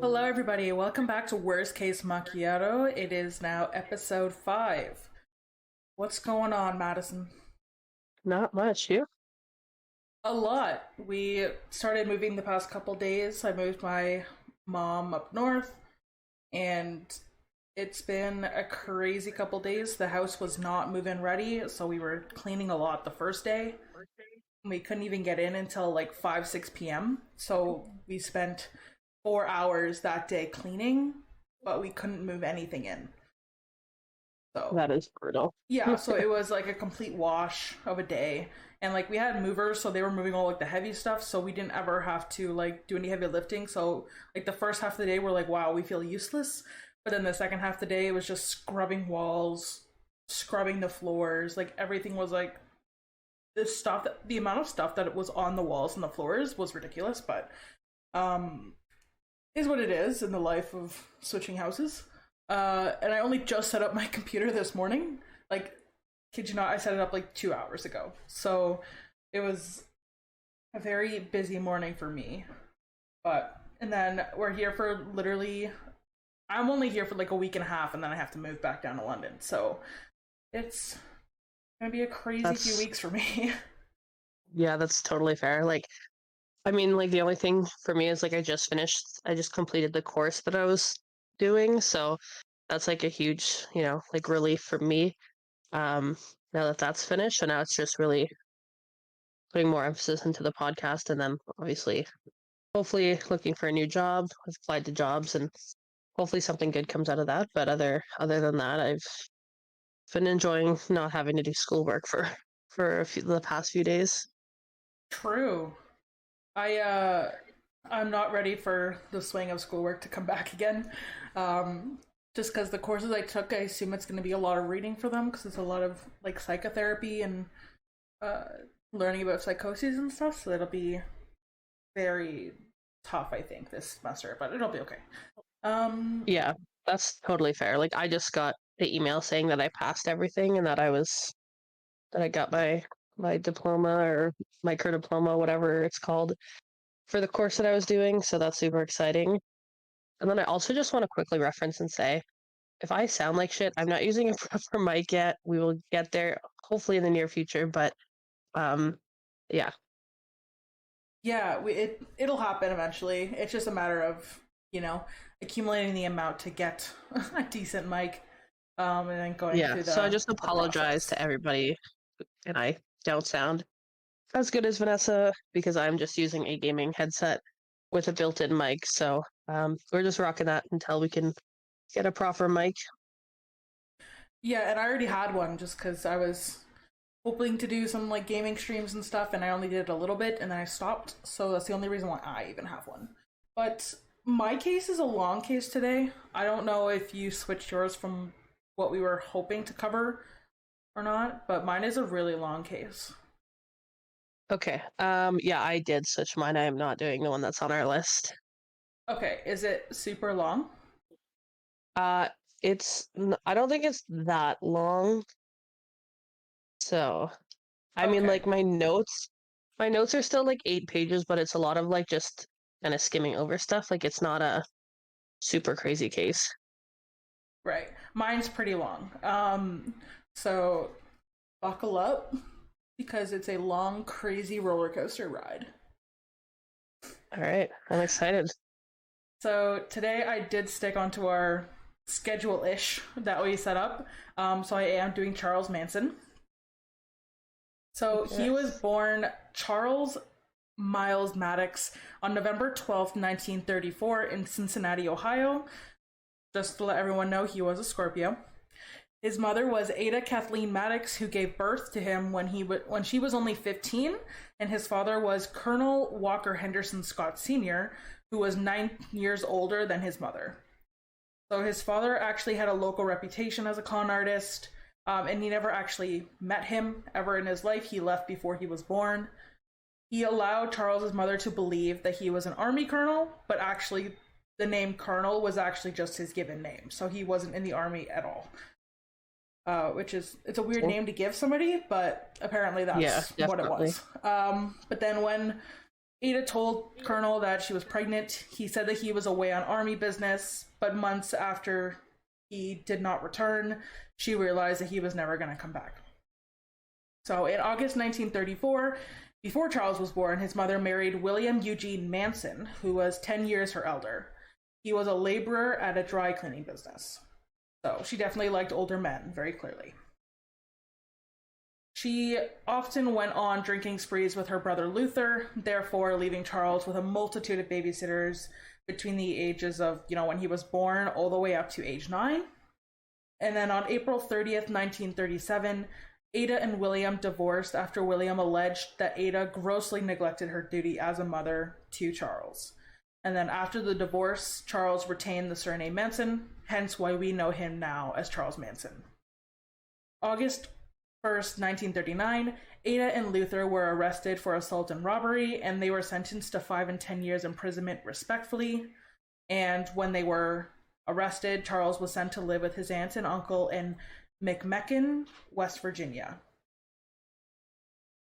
Hello, everybody. Welcome back to Worst Case Macchiato. It is now episode 5. What's going on, Madison? Not much. You? A lot. We started moving the past couple days. I moved my mom up north, and it's been a crazy couple days. The house was not move-in ready, so we were cleaning a lot the first day. We couldn't even get in until like 5, 6 p.m. So we spent 4 hours that day cleaning, but we couldn't move anything in. So That is brutal. yeah, so it was like a complete wash of a day. And like we had movers, so they were moving all like the heavy stuff, so we didn't ever have to like do any heavy lifting. So like the first half of the day we're like, wow, we feel useless. But then the second half of the day it was just scrubbing walls, scrubbing the floors, like everything was like this stuff that the amount of stuff that it was on the walls and the floors was ridiculous, but um is what it is in the life of switching houses. And I only just set up my computer this morning. Like, kid you not, I set it up like 2 hours ago. So it was a very busy morning for me. And then we're here for literally, I'm only here for like a week and a half, and then I have to move back down to London. So it's gonna be a crazy few That's weeks for me. yeah, that's totally fair. Like, the only thing for me is I just completed the course that I was doing, so that's like a huge, like relief for me. Um, Now that that's finished, so now it's just really putting more emphasis into the podcast, and then obviously, hopefully, looking for a new job. I've applied to jobs, and hopefully something good comes out of that. But other than that, I've been enjoying not having to do schoolwork for the past few days. True. I I'm not ready for the swing of schoolwork to come back again. Just because the courses I took, I assume it's going to be a lot of reading for them because it's a lot of like psychotherapy and uh, learning about psychoses and stuff. So it'll be very tough, I think, this semester, but it'll be okay. Um, Yeah, that's totally fair. Like I just got the email saying that I passed everything and that I got my diploma or micro diploma, whatever it's called, for the course that I was doing. So that's super exciting. And then I also just want to quickly reference and say, if I sound like shit, I'm not using a proper mic yet. We will get there hopefully in the near future. But um, yeah, yeah, it'll happen eventually. It's just a matter of you know accumulating the amount to get a decent mic, and then going yeah. through So I just the apologize process. to everybody, and I don't sound as good as Vanessa because I'm just using a gaming headset with a built-in mic. So we're just rocking that until we can get a proper mic. Yeah, and I already had one just because I was hoping to do some like gaming streams and stuff, and I only did a little bit, and then I stopped. So that's the only reason why I even have one. But my case is a long case today. I don't know if you switched yours from what we were hoping to cover or not, but mine is a really long case. Okay. Yeah, I did switch mine. I am not doing the one that's on our list. Okay, is it super long? Uh, I don't think it's that long. So, I mean, Okay, like my notes are still like 8 pages, but it's a lot of like just kind of skimming over stuff. Like it's not a super crazy case. right. Mine's pretty long. So buckle up because it's a long, crazy roller coaster ride. All right, I'm excited. So today I did stick onto our schedule-ish that we set up. So I am doing Charles Manson. So he Okay. was born Charles Miles Maddox on November 12th, 1934 in Cincinnati, Ohio. Just to let everyone know, he was a Scorpio. His mother was Ada Kathleen Maddox, who gave birth to him when she was only 15, and his father was Colonel Walker Henderson Scott Sr., who was 9 years older than his mother. So his father actually had a local reputation as a con artist, and he never actually met him ever in his life. He left before he was born. He allowed Charles's mother to believe that he was an army colonel, but actually the name colonel was actually just his given name, so he wasn't in the army at all. Which is it's a weird Cool. name to give somebody, but apparently Yeah, that's what it definitely. was. But then when Ada told Colonel that she was pregnant. He said that he was away on army business, but months after he did not return, she realized that he was never going to come back. So in August 1934, before Charles was born, his mother married William Eugene Manson, who was 10 years her elder. He was a laborer at a dry cleaning business. So she definitely liked older men, very clearly. She often went on drinking sprees with her brother Luther, therefore leaving Charles with a multitude of babysitters between the ages of, when he was born all the way up to age 9. And then on April 30th, 1937, Ada and William divorced after William alleged that Ada grossly neglected her duty as a mother to Charles. And then after the divorce, Charles retained the surname Manson, hence why we know him now as Charles Manson. August 1st, 1939, Ada and Luther were arrested for assault and robbery, and they were sentenced to 5 and 10 years imprisonment respectively. And when they were arrested, Charles was sent to live with his aunt and uncle in McMecken, West Virginia.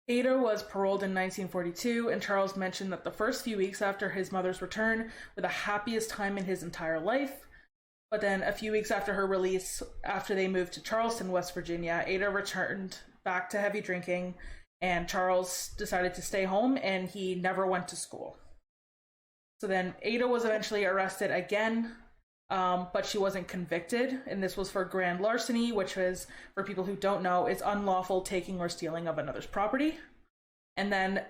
Ada was paroled in 1942, and Charles mentioned that the first few weeks after his mother's return were the happiest time in his entire life. But then a few weeks after her release, after they moved to Charleston, West Virginia, Ada returned back to heavy drinking, and Charles decided to stay home, and he never went to school. So then Ada was eventually arrested again, but she wasn't convicted, and this was for grand larceny, which is, for people who don't know, is unlawful taking or stealing of another's property. And then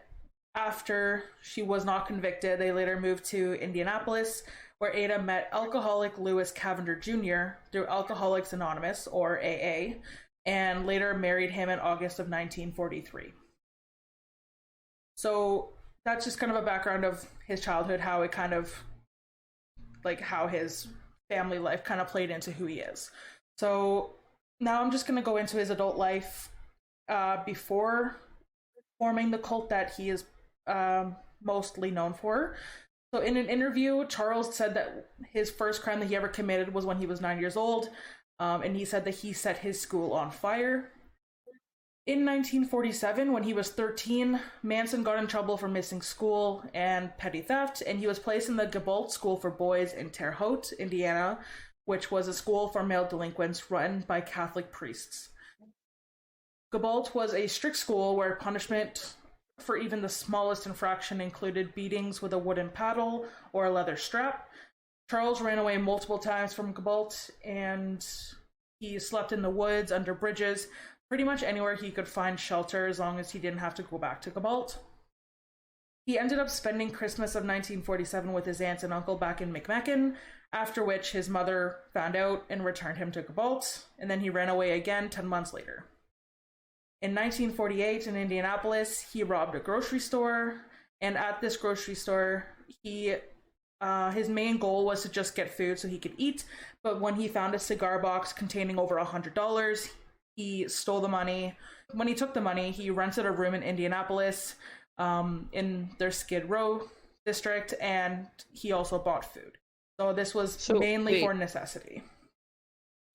after she was not convicted, they later moved to Indianapolis, where Ada met alcoholic Lewis Cavender Jr. through Alcoholics Anonymous, or AA, and later married him in August of 1943. So that's just kind of a background of his childhood, how it kind of, how his family life kind of played into who he is. So now I'm just going to go into his adult life before forming the cult that he is mostly known for. So in an interview, Charles said that his first crime that he ever committed was when he was 9 years old, and he said that he set his school on fire. In 1947, when he was 13, Manson got in trouble for missing school and petty theft, and he was placed in the Gabault School for Boys in Terre Haute, Indiana, which was a school for male delinquents run by Catholic priests. Gabault was a strict school where punishment for even the smallest infraction included beatings with a wooden paddle or a leather strap. Charles ran away multiple times from Gabault, and he slept in the woods, under bridges, pretty much anywhere he could find shelter as long as he didn't have to go back to Gabault. He ended up spending Christmas of 1947 with his aunt and uncle back in McMecken, after which his mother found out and returned him to Gabault, and then he ran away again 10 months later. In 1948, in Indianapolis, he robbed a grocery store, and at this grocery store, his main goal was to just get food so he could eat, but when he found a cigar box containing over $100, he stole the money. When he took the money, he rented a room in Indianapolis, in their Skid Row district, and he also bought food. So this was mainly for necessity.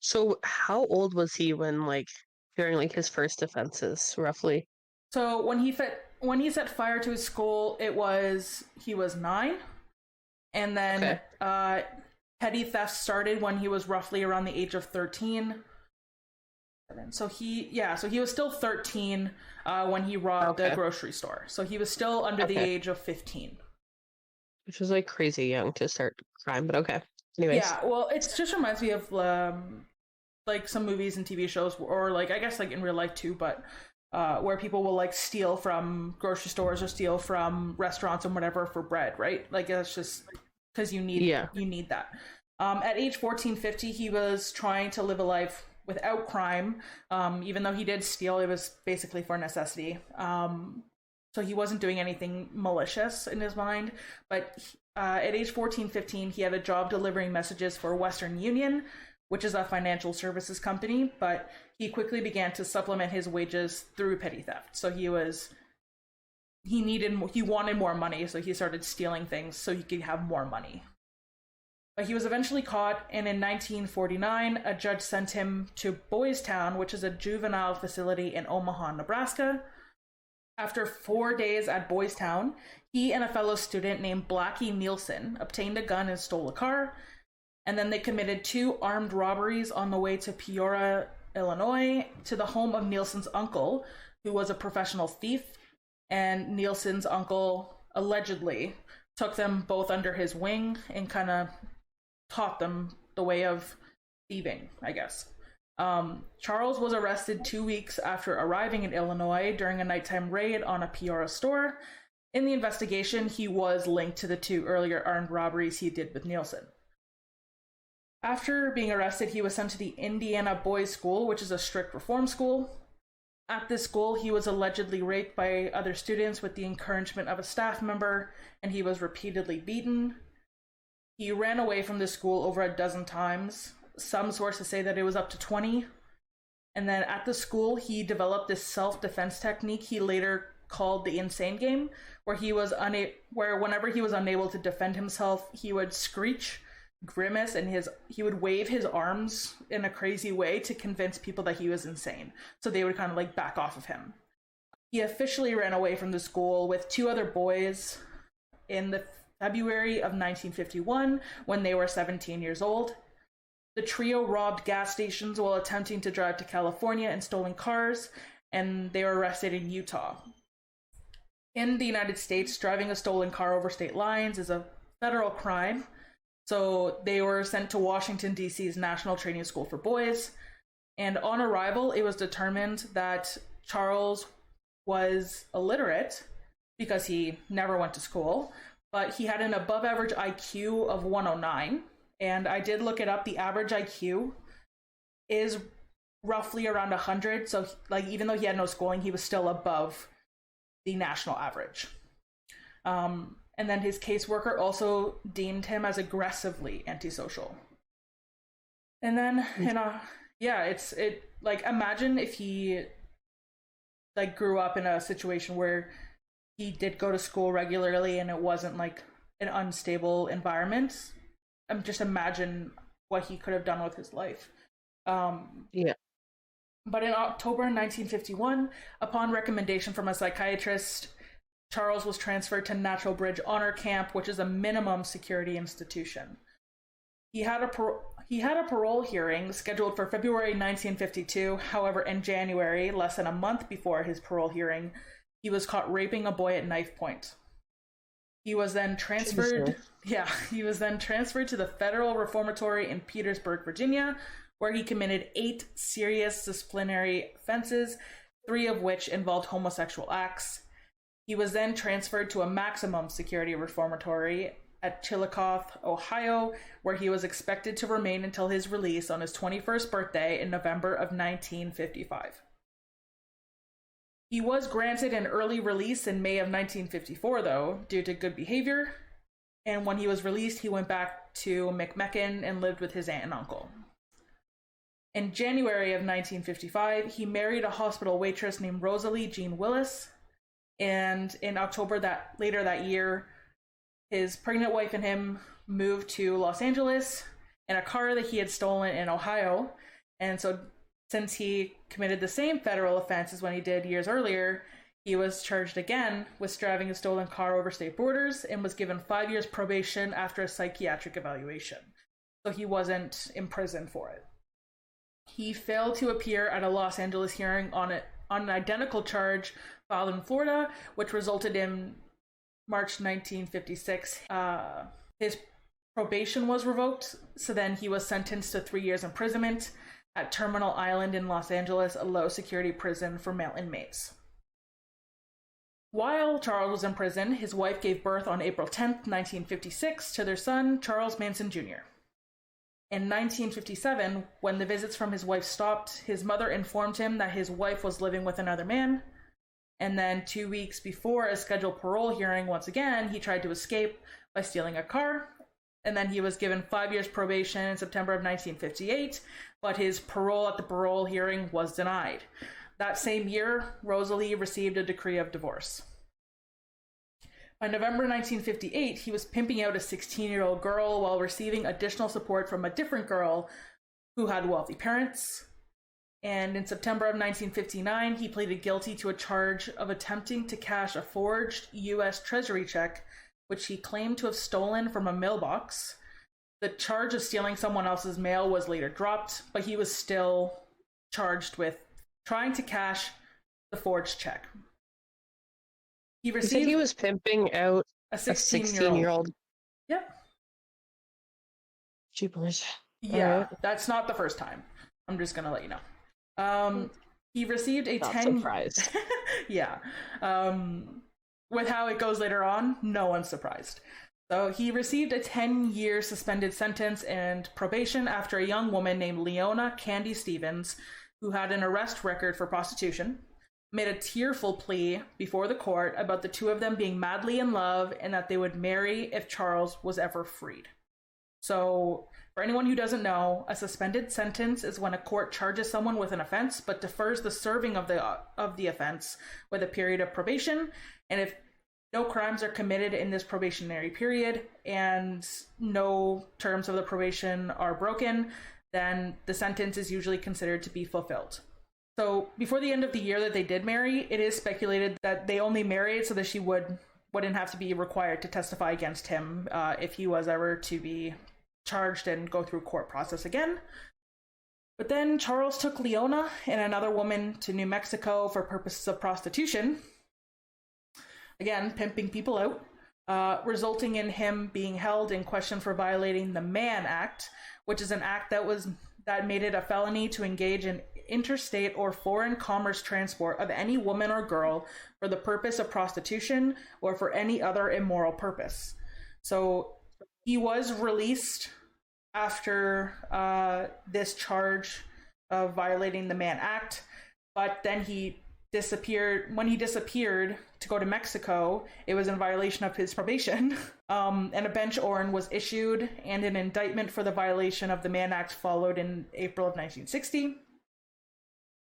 So how old was he when, during his first offenses, roughly? So when he set fire to his school, he was 9, and then petty theft started when he was roughly around the age of 13. So he was still 13 when he robbed the grocery store. So he was still under the age of 15. Which was crazy young to start crime, but okay. Anyways. Yeah, well, it just reminds me of some movies and TV shows, or I guess in real life too, but where people will steal from grocery stores or steal from restaurants and whatever for bread, right? That's just because you need that. At age 14-50, he was trying to live a life without crime. Even though he did steal, it was basically for necessity. So he wasn't doing anything malicious in his mind. But at age 14-15, he had a job delivering messages for Western Union, which is a financial services company, but he quickly began to supplement his wages through petty theft. So he wanted more money, so he started stealing things so he could have more money. But he was eventually caught, and in 1949, a judge sent him to Boys Town, which is a juvenile facility in Omaha, Nebraska. After 4 days at Boys Town, he and a fellow student named Blackie Nielsen obtained a gun and stole a car, and then they committed 2 armed robberies on the way to Peoria, Illinois, to the home of Nielsen's uncle, who was a professional thief, and Nielsen's uncle allegedly took them both under his wing and kind of taught them the way of thieving, I guess. Charles was arrested 2 weeks after arriving in Illinois during a nighttime raid on a Peoria store. In the investigation, he was linked to the 2 earlier armed robberies he did with Nielsen. After being arrested, he was sent to the Indiana Boys School, which is a strict reform school. At this school, he was allegedly raped by other students with the encouragement of a staff member, and he was repeatedly beaten. He ran away from the school over a dozen times. Some sources say that it was up to 20. And then at the school, he developed this self-defense technique he later called the insane game, where whenever he was unable to defend himself, he would screech, grimace, and he would wave his arms in a crazy way to convince people that he was insane. So they would kind of like back off of him. He officially ran away from the school with 2 other boys in the February of 1951 when they were 17 years old. The trio robbed gas stations while attempting to drive to California in stolen cars, and they were arrested in Utah. In the United States, driving a stolen car over state lines is a federal crime, so they were sent to Washington, D.C.'s National Training School for Boys, and on arrival, it was determined that Charles was illiterate because he never went to school, but he had an above-average IQ of 109, and I did look it up. The average IQ is roughly around 100, so like even though he had no schooling, he was still above the national average. And then his caseworker also deemed him as aggressively antisocial. And then, imagine if he like grew up in a situation where he did go to school regularly and it wasn't like an unstable environment. Just imagine what he could have done with his life. Yeah. But in October 1951, upon recommendation from a psychiatrist, Charles was transferred to Natural Bridge Honor Camp, which is a minimum security institution. He had a parole hearing scheduled for February 1952. However, in January, less than a month before his parole hearing, he was caught raping a boy at knife point. He was then transferred to the Federal Reformatory in Petersburg, Virginia, where he committed 8 serious disciplinary offenses, 3 of which involved homosexual acts. He was then transferred to a maximum security reformatory at Chillicothe, Ohio, where he was expected to remain until his release on his 21st birthday in November of 1955. He was granted an early release in May of 1954, though, due to good behavior, and when he was released, he went back to McMecken and lived with his aunt and uncle. In January of 1955, he married a hospital waitress named Rosalie Jean Willis, and in October later that year, his pregnant wife and him moved to Los Angeles in a car that he had stolen in Ohio. And so since he committed the same federal offense as when he did years earlier, he was charged again with driving a stolen car over state borders and was given 5 years probation after a psychiatric evaluation. So he wasn't imprisoned for it. He failed to appear at a Los Angeles hearing on an identical charge filed in Florida, which resulted in March 1956. His probation was revoked, so then he was sentenced to 3 years imprisonment at Terminal Island in Los Angeles, a low-security prison for male inmates. While Charles was in prison, his wife gave birth on April 10th, 1956, to their son, Charles Manson Jr. In 1957, when the visits from his wife stopped, his mother informed him that his wife was living with another man. And then 2 weeks before a scheduled parole hearing, once again, he tried to escape by stealing a car. And then he was given 5 years probation in September of 1958, but his parole at the parole hearing was denied. That same year, Rosalie received a decree of divorce. By November 1958, he was pimping out a 16-year-old girl while receiving additional support from a different girl who had wealthy parents. And in September of 1959, he pleaded guilty to a charge of attempting to cash a forged U.S. Treasury check, which he claimed to have stolen from a mailbox. The charge of stealing someone else's mail was later dropped, but he was still charged with trying to cash the forged check. He You said he was pimping out a a 16-year-old. 16-year-old. Yep. Jeepers. Yeah, Alright. that's not the first time. I'm just gonna let you know. He received a Not 10. surprised. Yeah. With how it goes later on, no one's surprised. So he received a 10-year suspended sentence and probation after a young woman named Leona Candy Stevens, who had an arrest record for prostitution, made a tearful plea before the court about the two of them being madly in love and that they would marry if Charles was ever freed. So, for anyone who doesn't know, a suspended sentence is when a court charges someone with an offense but defers the serving of the offense with a period of probation, and if no crimes are committed in this probationary period and no terms of the probation are broken, then the sentence is usually considered to be fulfilled. So before the end of the year that they did marry, it is speculated that they only married so that she wouldn't have to be required to testify against him if he was ever to be charged and go through court process again. But then Charles took Leona and another woman to New Mexico for purposes of prostitution. Again, pimping people out, resulting in him being held in question for violating the Mann Act, which is an act that made it a felony to engage in interstate or foreign commerce transport of any woman or girl for the purpose of prostitution or for any other immoral purpose. So he was released after this charge of violating the Mann Act, but then he disappeared. When he disappeared to go to Mexico, it was in violation of his probation, and a bench warrant was issued, and an indictment for the violation of the Mann Act followed in April of 1960.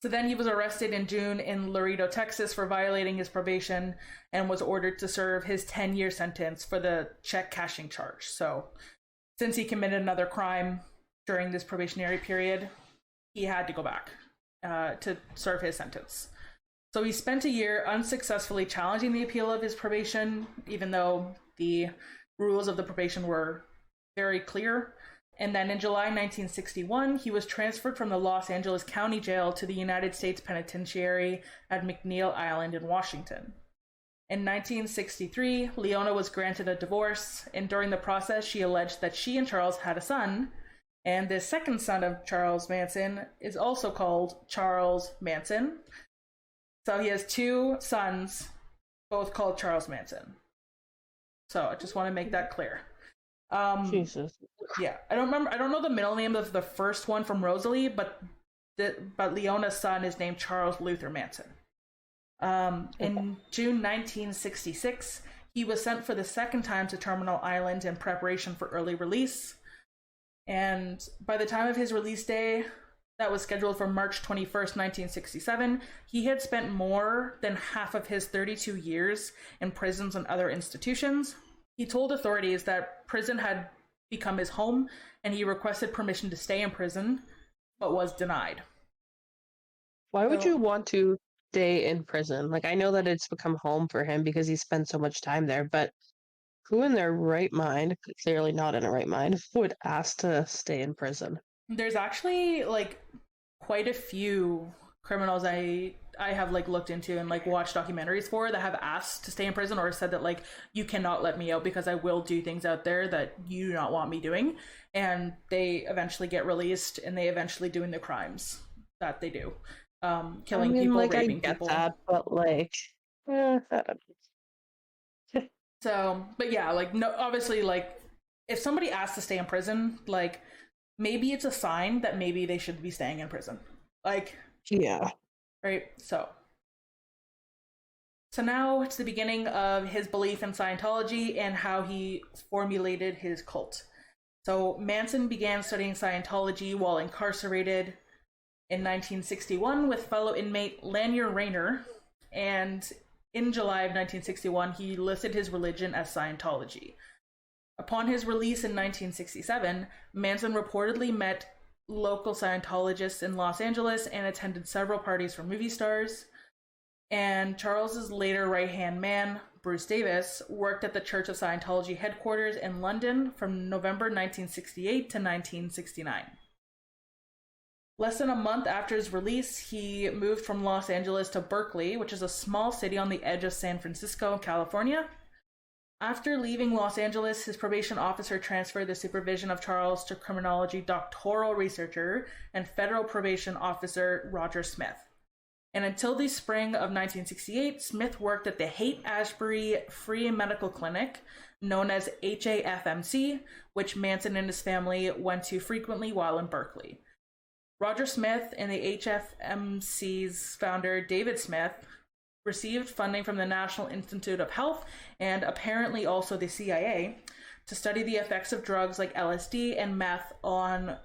So then he was arrested in June in Laredo, Texas for violating his probation and was ordered to serve his 10-year sentence for the check cashing charge. So since he committed another crime during this probationary period, he had to go back to serve his sentence. So he spent a year unsuccessfully challenging the appeal of his probation, even though the rules of the probation were very clear. And then in July 1961, he was transferred from the Los Angeles County Jail to the United States Penitentiary at McNeil Island in Washington. In 1963, Leona was granted a divorce, and during the process, she alleged that she and Charles had a son, and the second son of Charles Manson is also called Charles Manson. So he has two sons, both called Charles Manson. So I just want to make that clear. Jesus. Yeah, I don't know the middle name of the first one from Rosalie, but Leona's son is named Charles Luther Manson. In June 1966, he was sent for the second time to Terminal Island in preparation for early release. And by the time of his release day, that was scheduled for March 21st, 1967, he had spent more than half of his 32 years in prisons and other institutions. He told authorities that prison had become his home, and he requested permission to stay in prison, but was denied. Why would you want to stay in prison? Like, I know that it's become home for him because he spent so much time there, but who in their right mind, clearly not in a right mind, would ask to stay in prison? There's actually quite a few criminals I have looked into and watched documentaries for that have asked to stay in prison or said that you cannot let me out because I will do things out there that you do not want me doing, and they eventually get released and they eventually doing the crimes that they do, killing people, raping people. That, but I don't know. So, but yeah, no, obviously, if somebody asks to stay in prison, maybe it's a sign that maybe they should be staying in prison. Yeah. Right? So now it's the beginning of his belief in Scientology and how he formulated his cult. So Manson began studying Scientology while incarcerated in 1961 with fellow inmate Lanier Rayner, and in July of 1961 he listed his religion as Scientology. Upon his release in 1967, Manson reportedly met local Scientologists in Los Angeles and attended several parties for movie stars. And Charles's later right-hand man, Bruce Davis, worked at the Church of Scientology headquarters in London from November 1968 to 1969. Less than a month after his release, he moved from Los Angeles to Berkeley, which is a small city on the edge of San Francisco, California. After leaving Los Angeles, his probation officer transferred the supervision of Charles to criminology doctoral researcher and federal probation officer Roger Smith. And until the spring of 1968, Smith worked at the Haight-Ashbury Free Medical Clinic, known as HAFMC, which Manson and his family went to frequently while in Berkeley. Roger Smith and the HFMC's founder, David Smith, received funding from the National Institute of Health and apparently also the CIA to study the effects of drugs like LSD and meth on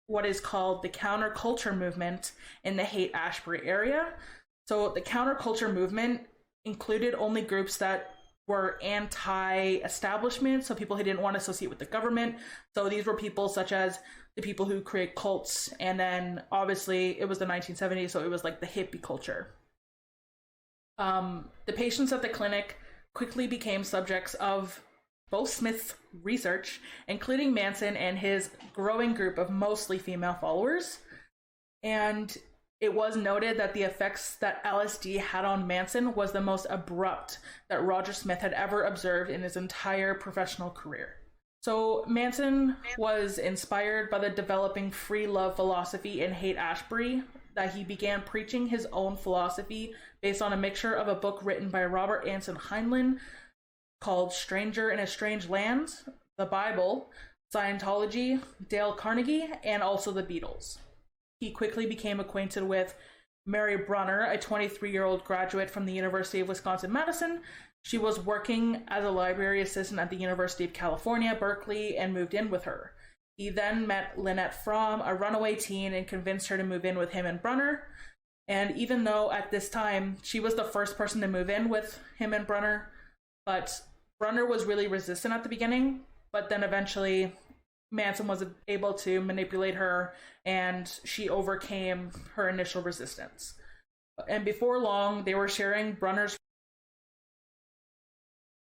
what is called the counterculture movement in the Haight-Ashbury area. So the counterculture movement included only groups that were anti-establishment, so people who didn't want to associate with the government. So these were people such as the people who create cults, and then obviously it was the 1970s, so it was like the hippie culture. The patients at the clinic quickly became subjects of both Smith's research, including Manson and his growing group of mostly female followers. And it was noted that the effects that LSD had on Manson was the most abrupt that Roger Smith had ever observed in his entire professional career. So Manson was inspired by the developing free love philosophy in Haight-Ashbury, that he began preaching his own philosophy based on a mixture of a book written by Robert Anson Heinlein called Stranger in a Strange Land, the Bible, Scientology, Dale Carnegie, and also the Beatles. He quickly became acquainted with Mary Brunner, a 23-year-old graduate from the University of Wisconsin-Madison. She was working as a library assistant at the University of California, Berkeley, and moved in with her. He then met Lynette Fromm, a runaway teen, and convinced her to move in with him and Brunner. And even though at this time she was the first person to move in with him and Brunner, but Brunner was really resistant at the beginning, but then eventually Manson was able to manipulate her and she overcame her initial resistance. And before long, they were sharing Brunner's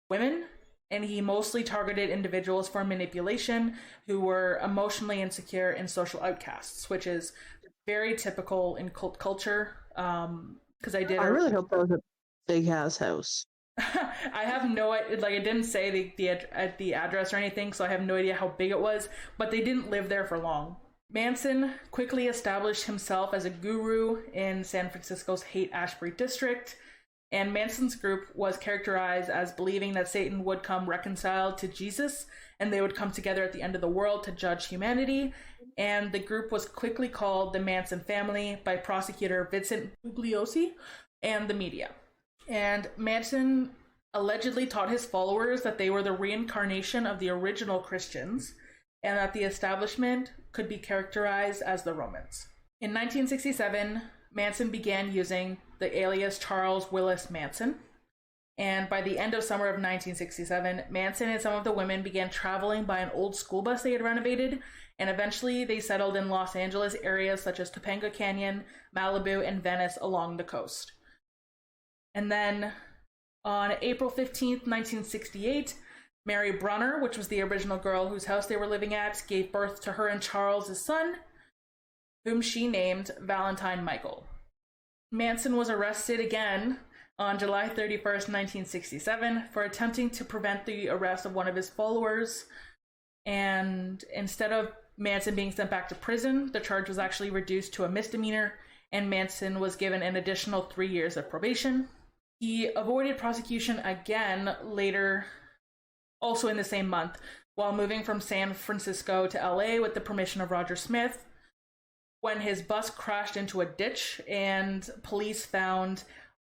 women, and he mostly targeted individuals for manipulation who were emotionally insecure and social outcasts, which is very typical in cult culture. Because I really hope that was a big ass house. I have no, like, it didn't say the address or anything, so I have no idea how big it was, but they didn't live there for long. Manson quickly established himself as a guru in San Francisco's Haight-Ashbury district, and Manson's group was characterized as believing that Satan would come reconciled to Jesus, and they would come together at the end of the world to judge humanity. And the group was quickly called the Manson Family by prosecutor Vincent Bugliosi and the media. And Manson allegedly taught his followers that they were the reincarnation of the original Christians, and that the establishment could be characterized as the Romans. In 1967, Manson began using the alias Charles Willis Manson, and by the end of summer of 1967, Manson and some of the women began traveling by an old school bus they had renovated, and eventually they settled in Los Angeles areas such as Topanga Canyon, Malibu, and Venice along the coast. And then on April 15th, 1968, Mary Brunner, which was the original girl whose house they were living at, gave birth to her and Charles' son, whom she named Valentine Michael. Manson was arrested again on July 31st, 1967, for attempting to prevent the arrest of one of his followers. And instead of Manson being sent back to prison, the charge was actually reduced to a misdemeanor, and Manson was given an additional 3 years of probation. He avoided prosecution again later, also in the same month, while moving from San Francisco to LA with the permission of Roger Smith, when his bus crashed into a ditch and police found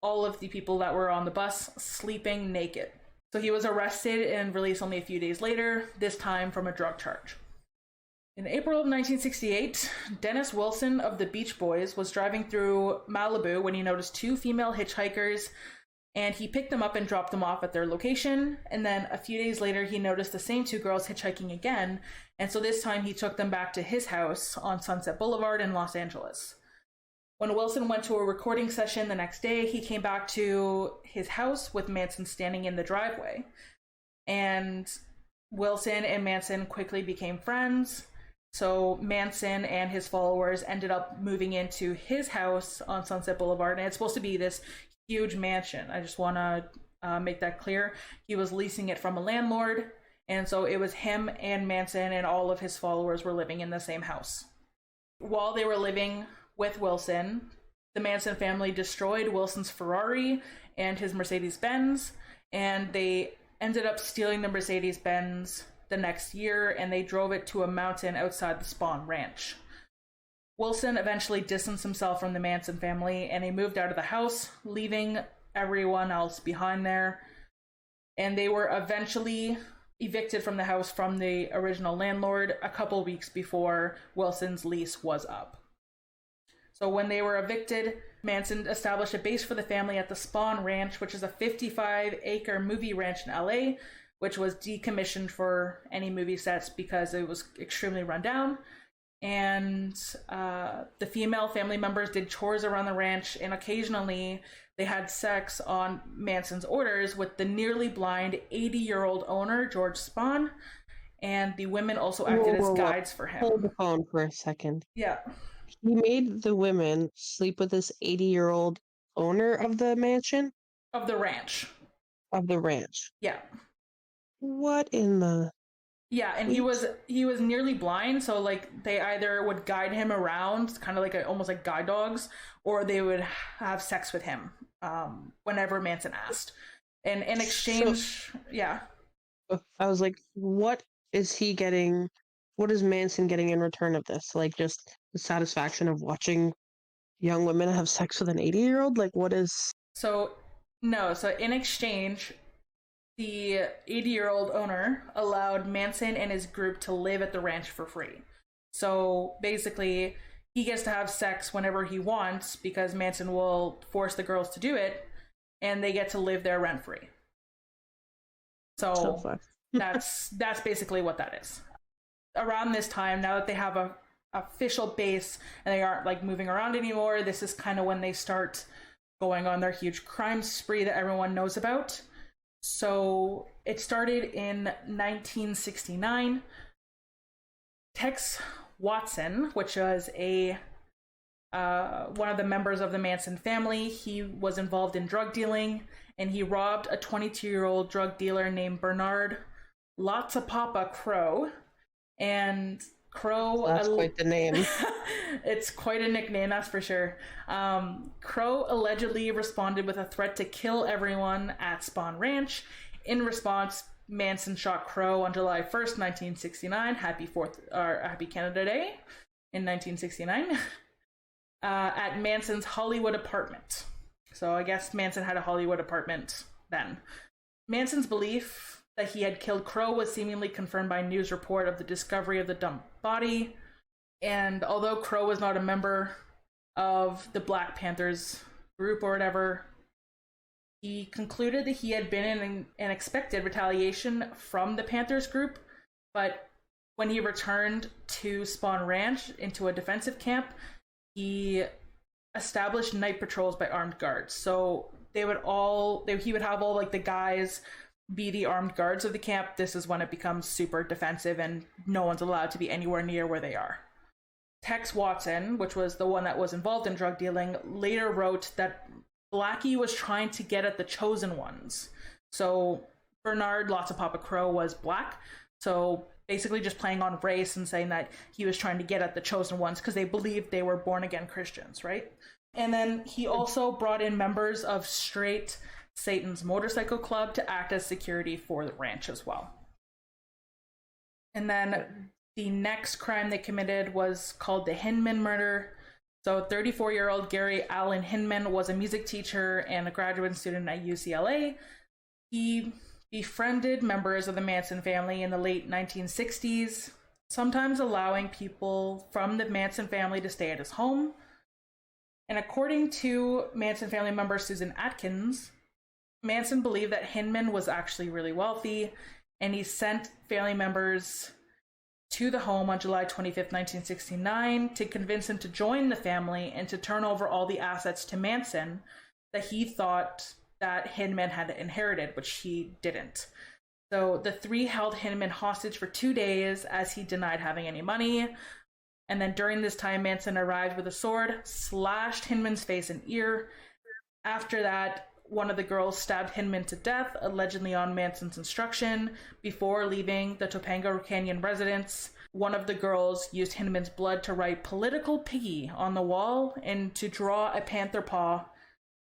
all of the people that were on the bus sleeping naked. So he was arrested and released only a few days later, this time from a drug charge. In April of 1968, Dennis Wilson of the Beach Boys was driving through Malibu when he noticed two female hitchhikers and he picked them up and dropped them off at their location. And then a few days later, he noticed the same two girls hitchhiking again, and so this time he took them back to his house on Sunset Boulevard in Los Angeles. When Wilson went to a recording session the next day, he came back to his house with Manson standing in the driveway. And Wilson and Manson quickly became friends. So Manson and his followers ended up moving into his house on Sunset Boulevard, and it's supposed to be this huge mansion. I just want to make that clear. He was leasing it from a landlord, and so it was him and Manson and all of his followers were living in the same house. While they were living with Wilson, the Manson family destroyed Wilson's Ferrari and his Mercedes-Benz, and they ended up stealing the Mercedes-Benz the next year, and they drove it to a mountain outside the Spahn Ranch. Wilson eventually distanced himself from the Manson family, and they moved out of the house, leaving everyone else behind there. And they were eventually evicted from the house from the original landlord a couple weeks before Wilson's lease was up. So when they were evicted, Manson established a base for the family at the Spahn Ranch, which is a 55-acre movie ranch in LA, which was decommissioned for any movie sets because it was extremely run down. And the female family members did chores around the ranch, and occasionally they had sex on Manson's orders with the nearly blind 80-year-old owner, George Spahn, and the women also acted as guides for him. Hold the phone for a second. Yeah. He made the women sleep with this 80-year-old owner of the mansion? Of the ranch. Of the ranch. Yeah. What in the... Yeah, and he was nearly blind, so like they either would guide him around, kind of like almost like guide dogs, or they would have sex with him whenever Manson asked. And in exchange, yeah. I was like, what is he getting? What is Manson getting in return of this? Like just the satisfaction of watching young women have sex with an 80-year-old? Like what is... So in exchange, the 80-year-old owner allowed Manson and his group to live at the ranch for free. So basically, he gets to have sex whenever he wants because Manson will force the girls to do it, and they get to live there rent-free. So that's basically what that is. Around this time, now that they have a official base and they aren't like moving around anymore, this is kind of when they start going on their huge crime spree that everyone knows about. So it started in 1969. Tex Watson, which was one of the members of the Manson family, he was involved in drug dealing, and he robbed a 22-year-old drug dealer named Bernard Lotzapapa Crow. And Crow... That's quite the name. It's quite a nickname, that's for sure. Crow allegedly responded with a threat to kill everyone at Spahn Ranch. In response, Manson shot Crow on July 1st, 1969. Happy Canada Day in 1969. At Manson's Hollywood apartment. So I guess Manson had a Hollywood apartment then. Manson's belief that he had killed Crow was seemingly confirmed by a news report of the discovery of the dumped body. And although Crow was not a member of the Black Panthers group or whatever, he concluded that he had been in an expected retaliation from the Panthers group. But when he returned to Spahn Ranch into a defensive camp, he established night patrols by armed guards. So he would have all like the guys be the armed guards of the camp. This is when it becomes super defensive and no one's allowed to be anywhere near where they are. Tex Watson, which was the one that was involved in drug dealing, later wrote that Blackie was trying to get at the chosen ones. So Bernard Lotzapapa Crow was black, so basically just playing on race and saying that he was trying to get at the chosen ones because they believed they were born again Christians, right? And then he also brought in members of Straight Satan's motorcycle club to act as security for the ranch as well. And then the next crime they committed was called the Hinman murder. So 34-year-old Gary Allen Hinman was a music teacher and a graduate student at UCLA. He befriended members of the Manson family in the late 1960s, sometimes allowing people from the Manson family to stay at his home. And according to Manson family member Susan Atkins, Manson believed that Hinman was actually really wealthy, and he sent family members to the home on July 25th, 1969, to convince him to join the family and to turn over all the assets to Manson that he thought that Hinman had inherited, which he didn't. So the three held Hinman hostage for 2 days as he denied having any money. And then during this time, Manson arrived with a sword, slashed Hinman's face and ear. After that, one of the girls stabbed Hinman to death, allegedly on Manson's instruction, before leaving the Topanga Canyon residence. One of the girls used Hinman's blood to write "Political Piggy" on the wall and to draw a panther paw,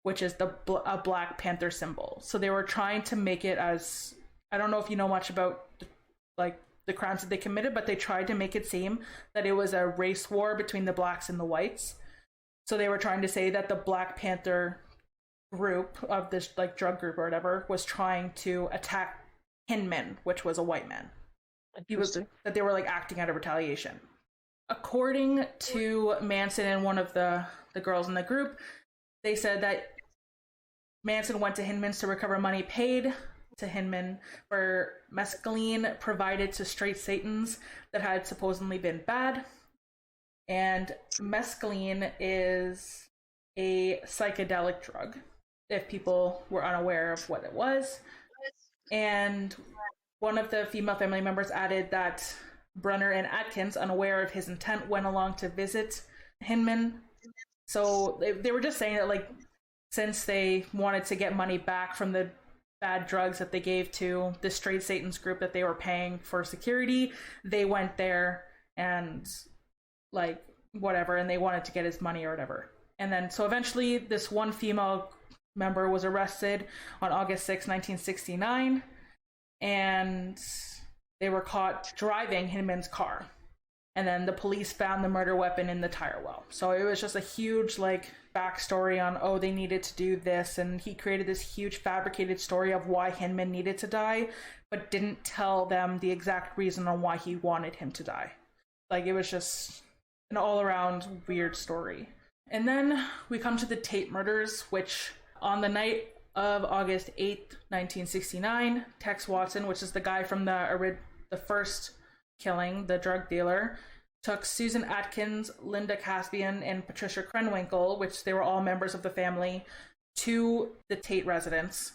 which is a Black Panther symbol. So they were trying to make it as, I don't know if you know much about like the crimes that they committed, but they tried to make it seem that it was a race war between the blacks and the whites. So they were trying to say that the Black Panther group of this like drug group or whatever was trying to attack Hinman, which was a white man. That they were like acting out of retaliation. According to Manson and one of the girls in the group, they said that Manson went to Hinman's to recover money paid to Hinman for mescaline provided to straight Satans that had supposedly been bad. And mescaline is a psychedelic drug, if people were unaware of what it was. And one of the female family members added that Brunner and Atkins, unaware of his intent, went along to visit Hinman. So they were just saying that, like, since they wanted to get money back from the bad drugs that they gave to the straight Satan's group that they were paying for security, they went there and like whatever, and they wanted to get his money or whatever. And then so eventually this one female member was arrested on August 6, 1969, and they were caught driving Hinman's car. And then the police found the murder weapon in the tire well. So it was just a huge like backstory on, oh, they needed to do this, and he created this huge fabricated story of why Hinman needed to die, but didn't tell them the exact reason on why he wanted him to die. Like, it was just an all-around weird story. And then we come to the Tate murders, which on the night of August 8th, 1969, Tex Watson, which is the guy from the first killing, the drug dealer, took Susan Atkins, Linda Caspian, and Patricia Krenwinkel, which they were all members of the family, to the Tate residence.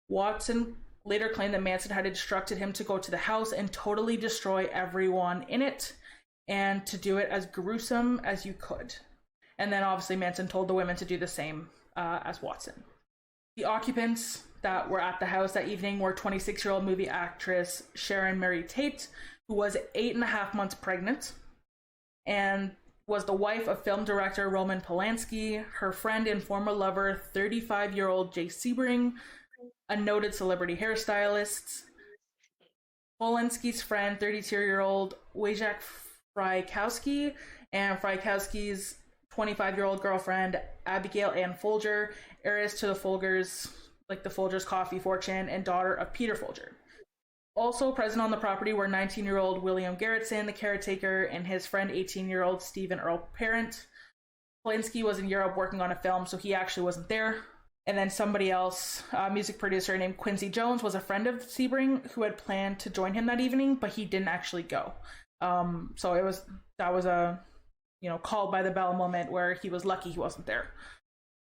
Watson later claimed that Manson had instructed him to go to the house and totally destroy everyone in it, and to do it as gruesome as you could. And then obviously Manson told the women to do the same as Watson. The occupants that were at the house that evening were 26-year-old movie actress Sharon Mary Tate, who was 8.5 months pregnant and was the wife of film director Roman Polanski, her friend and former lover, 35-year-old Jay Sebring, a noted celebrity hairstylist, Polanski's friend, 32-year-old Wojciech Frykowski, and Frykowski's 25-year-old girlfriend, Abigail Ann Folger, heiress to the Folgers, like the Folgers coffee fortune, and daughter of Peter Folger. Also present on the property were 19-year-old William Garrettson, the caretaker, and his friend, 18-year-old Stephen Earl Parent. Polanski was in Europe working on a film, so he actually wasn't there. And then somebody else, a music producer named Quincy Jones, was a friend of Sebring who had planned to join him that evening, but he didn't actually go. So that was a called by the bell moment where he was lucky he wasn't there.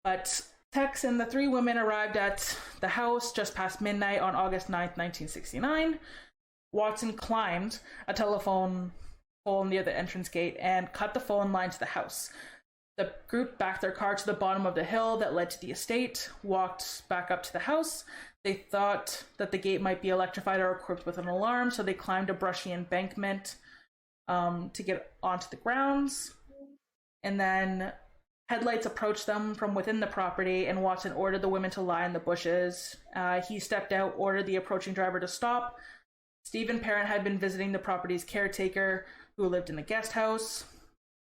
But Tex and the three women arrived at the house just past midnight on August 9th, 1969. Watson climbed a telephone pole near the entrance gate and cut the phone line to the house. The group backed their car to the bottom of the hill that led to the estate, walked back up to the house. They thought that the gate might be electrified or equipped with an alarm, so they climbed a brushy embankment to get onto the grounds. And then headlights approached them from within the property, and Watson ordered the women to lie in the bushes. He stepped out, ordered the approaching driver to stop. Stephen Parent had been visiting the property's caretaker, who lived in the guest house.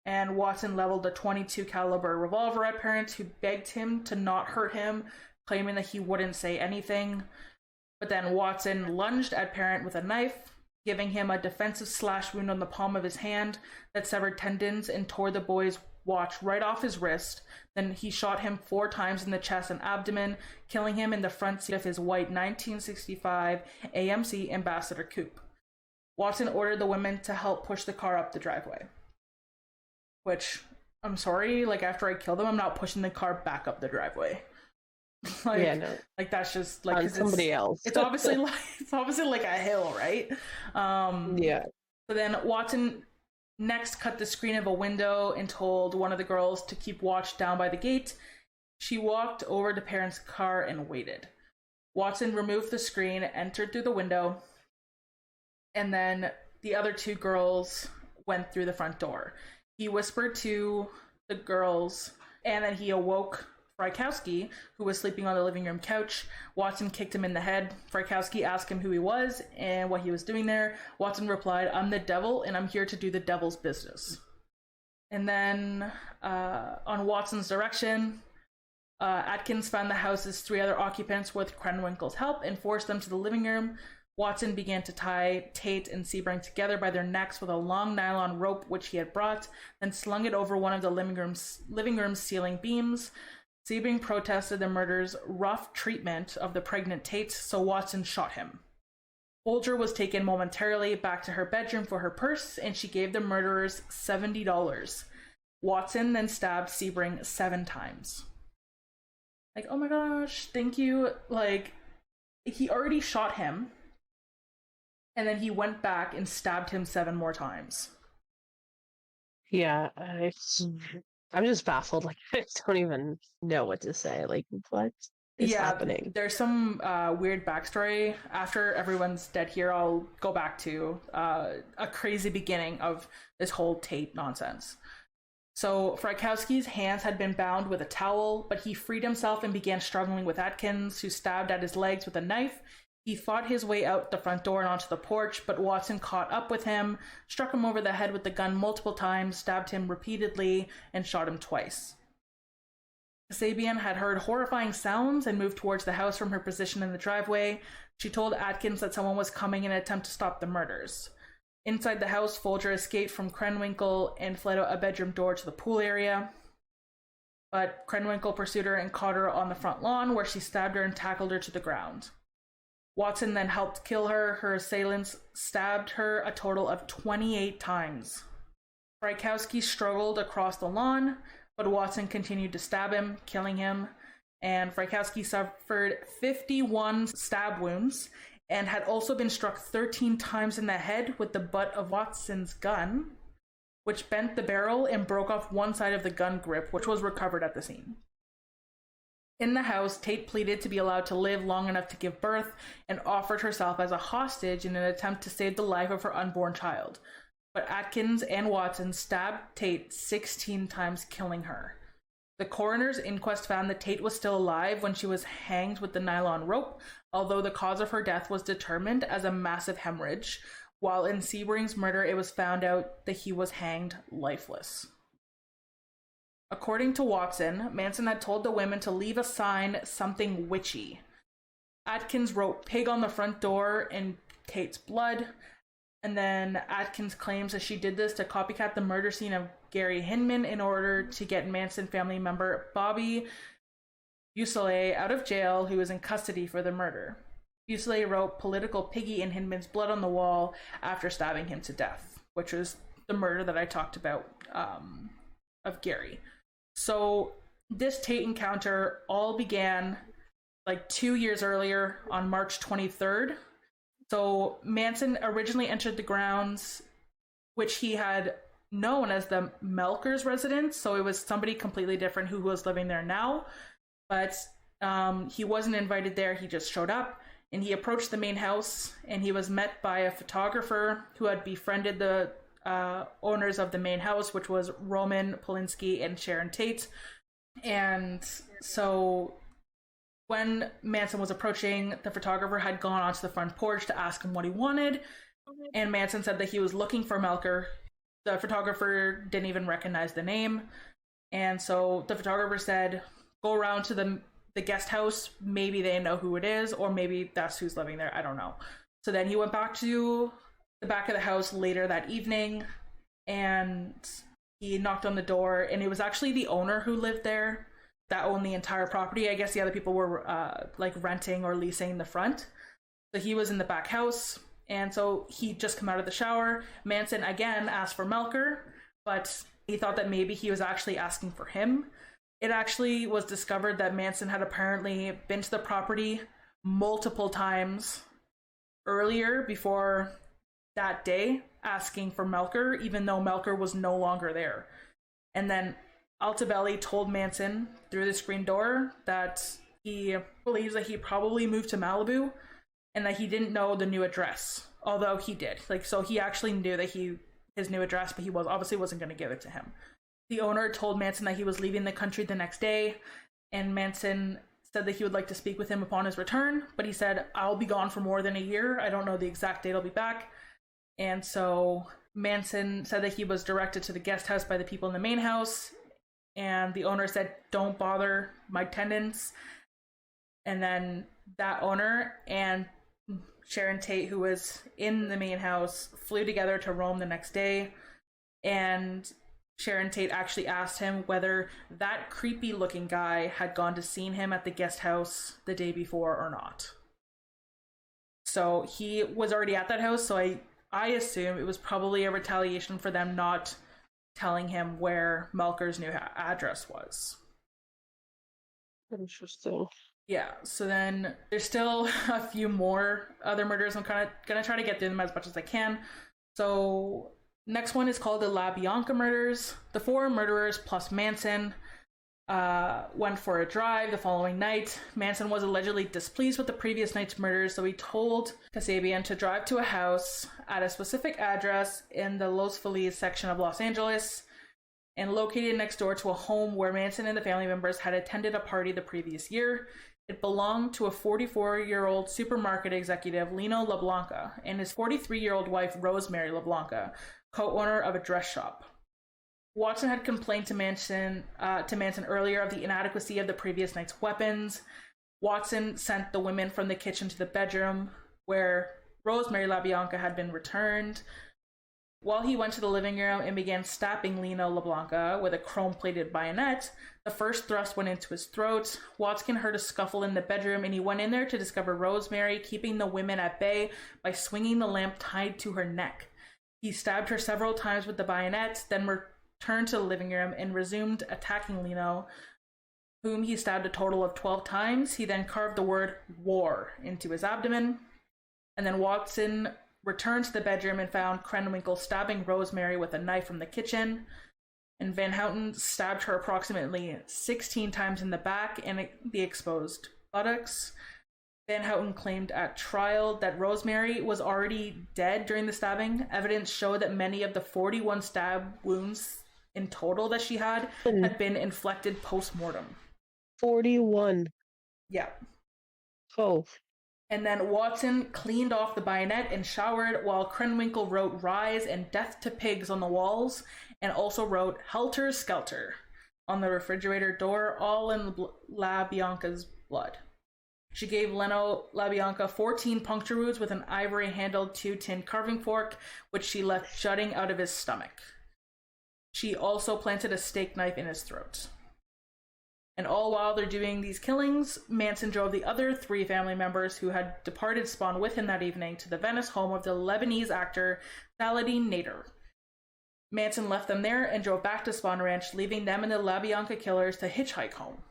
And Watson leveled a .22 caliber revolver at Parent, who begged him to not hurt him, claiming that he wouldn't say anything. But then Watson lunged at Parent with a knife, giving him a defensive slash wound on the palm of his hand that severed tendons and tore the boy's watch right off his wrist. Then he shot him 4 times in the chest and abdomen, killing him in the front seat of his white 1965 AMC Ambassador coupe. Watson ordered the women to help push the car up the driveway. Which, I'm sorry, like, after I kill them, I'm not pushing the car back up the driveway. Like, yeah, no. Like, that's just like somebody else. It's obviously like a hill, right? Yeah. So then Watson next cut the screen of a window and told one of the girls to keep watch down by the gate. She walked over to Parent's car and waited. Watson removed the screen, entered through the window, and then the other 2 girls went through the front door. He whispered to the girls, and then he awoke Frykowski, who was sleeping on the living room couch. Watson kicked him in the head. Frykowski asked him who he was and what he was doing there. Watson replied, "I'm the devil, and I'm here to do the devil's business." And then, on Watson's direction, Atkins found the house's 3 other occupants with Krenwinkel's help and forced them to the living room. Watson began to tie Tate and Sebring together by their necks with a long nylon rope which he had brought, then slung it over one of the living room's ceiling beams. Sebring protested the murderer's rough treatment of the pregnant Tate, so Watson shot him. Folger was taken momentarily back to her bedroom for her purse, and she gave the murderers $70. Watson then stabbed Sebring 7 times. Like, oh my gosh, thank you. Like, he already shot him, and then he went back and stabbed him 7 more times. Yeah, I'm just baffled. Like, I don't even know what to say. Like, what is happening? There's some weird backstory. After everyone's dead here, I'll go back to a crazy beginning of this whole Tate nonsense. So Frykowski's hands had been bound with a towel, but he freed himself and began struggling with Atkins, who stabbed at his legs with a knife. He fought his way out the front door and onto the porch, but Watson caught up with him, struck him over the head with the gun multiple times, stabbed him repeatedly, and shot him twice. Sabian had heard horrifying sounds and moved towards the house from her position in the driveway. She told Atkins that someone was coming in an attempt to stop the murders. Inside the house, Folger escaped from Krenwinkel and fled out a bedroom door to the pool area. But Krenwinkel pursued her and caught her on the front lawn, where she stabbed her and tackled her to the ground. Watson then helped kill her. Her assailants stabbed her a total of 28 times. Frykowski struggled across the lawn, but Watson continued to stab him, killing him, and Frykowski suffered 51 stab wounds and had also been struck 13 times in the head with the butt of Watson's gun, which bent the barrel and broke off one side of the gun grip, which was recovered at the scene. In the house, Tate pleaded to be allowed to live long enough to give birth and offered herself as a hostage in an attempt to save the life of her unborn child. But Atkins and Watson stabbed Tate 16 times, killing her. The coroner's inquest found that Tate was still alive when she was hanged with the nylon rope, although the cause of her death was determined as a massive hemorrhage, while in Sebring's murder it was found out that he was hanged lifeless. According to Watson, Manson had told the women to leave a sign, something witchy. Atkins wrote "pig" on the front door in Tate's blood, and then Atkins claims that she did this to copycat the murder scene of Gary Hinman in order to get Manson family member Bobby Busele out of jail, who was in custody for the murder. Busele wrote "political piggy" in Hinman's blood on the wall after stabbing him to death, which was the murder that I talked about of Gary. So this Tate encounter all began like 2 years earlier on March 23rd. So Manson originally entered the grounds, which he had known as the Melker's residence. So it was somebody completely different who was living there now. But he wasn't invited there. He just showed up, and he approached the main house, and he was met by a photographer who had befriended the owners of the main house, which was Roman Polinsky and Sharon Tate. And so when Manson was approaching, the photographer had gone onto the front porch to ask him what he wanted, and Manson said that he was looking for Melker. The photographer didn't even recognize the name, and so the photographer said, go around to the guest house, maybe they know who it is, or maybe that's who's living there, I don't know. So then he went back to the back of the house later that evening, and he knocked on the door, and it was actually the owner who lived there that owned the entire property. I guess the other people were like renting or leasing the front. So he was in the back house, and so he just come out of the shower. Manson again asked for Melker, but he thought that maybe he was actually asking for him. It actually was discovered that Manson had apparently been to the property multiple times earlier before that day asking for Melker, even though Melker was no longer there. And then Altobelli told Manson through the screen door that he believes that he probably moved to Malibu and that he didn't know the new address, although he did. Like, so he actually knew that his new address, but he obviously wasn't going to give it to him. The owner told Manson that he was leaving the country the next day, and Manson said that he would like to speak with him upon his return, but he said, I'll be gone for more than a year. I don't know the exact date I'll be back. And so Manson said that he was directed to the guest house by the people in the main house, and the owner said, don't bother my tenants. And then that owner and Sharon Tate, who was in the main house, flew together to Rome the next day, and Sharon Tate actually asked him whether that creepy looking guy had gone to see him at the guest house the day before or not. So he was already at that house, so I assume it was probably a retaliation for them not telling him where Melker's new address was. Interesting. Yeah, so then there's still a few more other murders. I'm kind of gonna try to get through them as much as I can. So next one is called the La Bianca murders. The 4 murderers plus Manson went for a drive the following night. Manson was allegedly displeased with the previous night's murders, so he told Kasabian to drive to a house at a specific address in the Los Feliz section of Los Angeles, and located next door to a home where Manson and the family members had attended a party the previous year. It belonged to a 44-year-old supermarket executive, Lino LaBlanca, and his 43-year-old wife, Rosemary LaBlanca, co-owner of a dress shop. Watson had complained to Manson earlier of the inadequacy of the previous night's weapons. Watson sent the women from the kitchen to the bedroom, where Rosemary LaBlanca had been returned. While he went to the living room and began stabbing Lino LaBlanca with a chrome-plated bayonet, the first thrust went into his throat. Watson heard a scuffle in the bedroom, and he went in there to discover Rosemary keeping the women at bay by swinging the lamp tied to her neck. He stabbed her several times with the bayonet, then returned to the living room and resumed attacking Lino, whom he stabbed a total of 12 times. He then carved the word "war" into his abdomen, and then Watson returned to the bedroom and found Krenwinkel stabbing Rosemary with a knife from the kitchen, and Van Houten stabbed her approximately 16 times in the back and the exposed buttocks. Van Houten claimed at trial that Rosemary was already dead during the stabbing. Evidence showed that many of the 41 stab wounds in total that she had been inflicted post-mortem. 41. Yeah. Oh. And then Watson cleaned off the bayonet and showered, while Krenwinkel wrote "Rise" and "Death to Pigs" on the walls, and also wrote "Helter, Skelter" on the refrigerator door, all in La Bianca's blood. She gave Lino LaBianca 14 puncture wounds with an ivory-handled 2-tin carving fork, which she left jutting out of his stomach. She also planted a steak knife in his throat. And all while they're doing these killings, Manson drove the other 3 family members who had departed Spawn with him that evening to the Venice home of the Lebanese actor Saladin Nader. Manson left them there and drove back to Spawn Ranch, leaving them and the LaBianca killers to hitchhike home.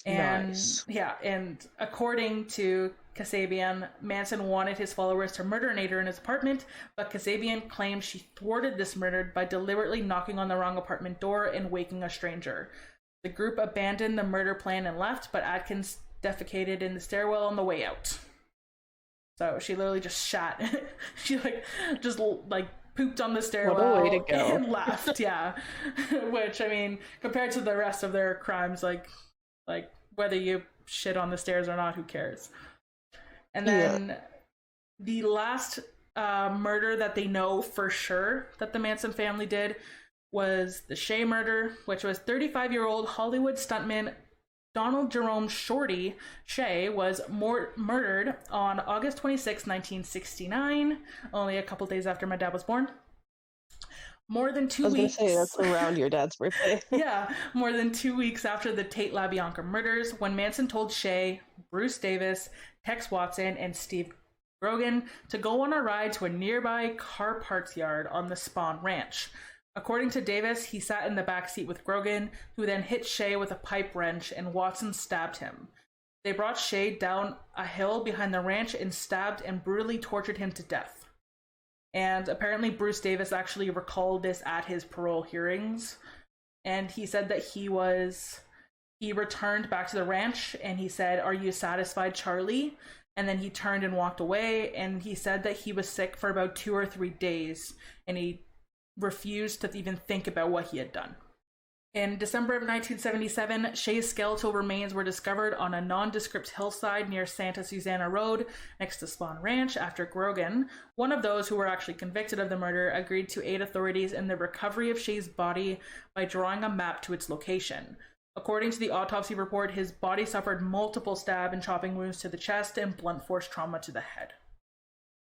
And nice. Yeah, and according to Kasabian, Manson wanted his followers to murder Nader in his apartment, but Kasabian claimed she thwarted this murder by deliberately knocking on the wrong apartment door and waking a stranger. The group abandoned the murder plan and left, but Atkins defecated in the stairwell on the way out. So she literally just shat. She just pooped on the stairwell. What a way to go. And left, yeah. Which, I mean, compared to the rest of their crimes, like whether you shit on the stairs or not, who cares? And then the last murder that they know for sure that the Manson family did was the Shea murder, which was 35-year-old Hollywood stuntman Donald Jerome Shorty Shea was murdered on August 26, 1969, only a couple days after my dad was born. More than I two was gonna say weeks. that's around your dad's birthday. Yeah, more than 2 weeks after the Tate LaBianca murders, when Manson told Shay, Bruce Davis, Tex Watson, and Steve Grogan to go on a ride to a nearby car parts yard on the Spawn Ranch. According to Davis, he sat in the back seat with Grogan, who then hit Shay with a pipe wrench, and Watson stabbed him. They brought Shay down a hill behind the ranch and stabbed and brutally tortured him to death. And apparently Bruce Davis actually recalled this at his parole hearings. And he said that he returned back to the ranch and he said, "Are you satisfied, Charlie?" And then he turned and walked away, and he said that he was sick for about 2 or 3 days and he refused to even think about what he had done. In December of 1977, Shay's skeletal remains were discovered on a nondescript hillside near Santa Susana Road next to Spawn Ranch after Grogan, one of those who were actually convicted of the murder, agreed to aid authorities in the recovery of Shay's body by drawing a map to its location. According to the autopsy report, his body suffered multiple stab and chopping wounds to the chest and blunt force trauma to the head.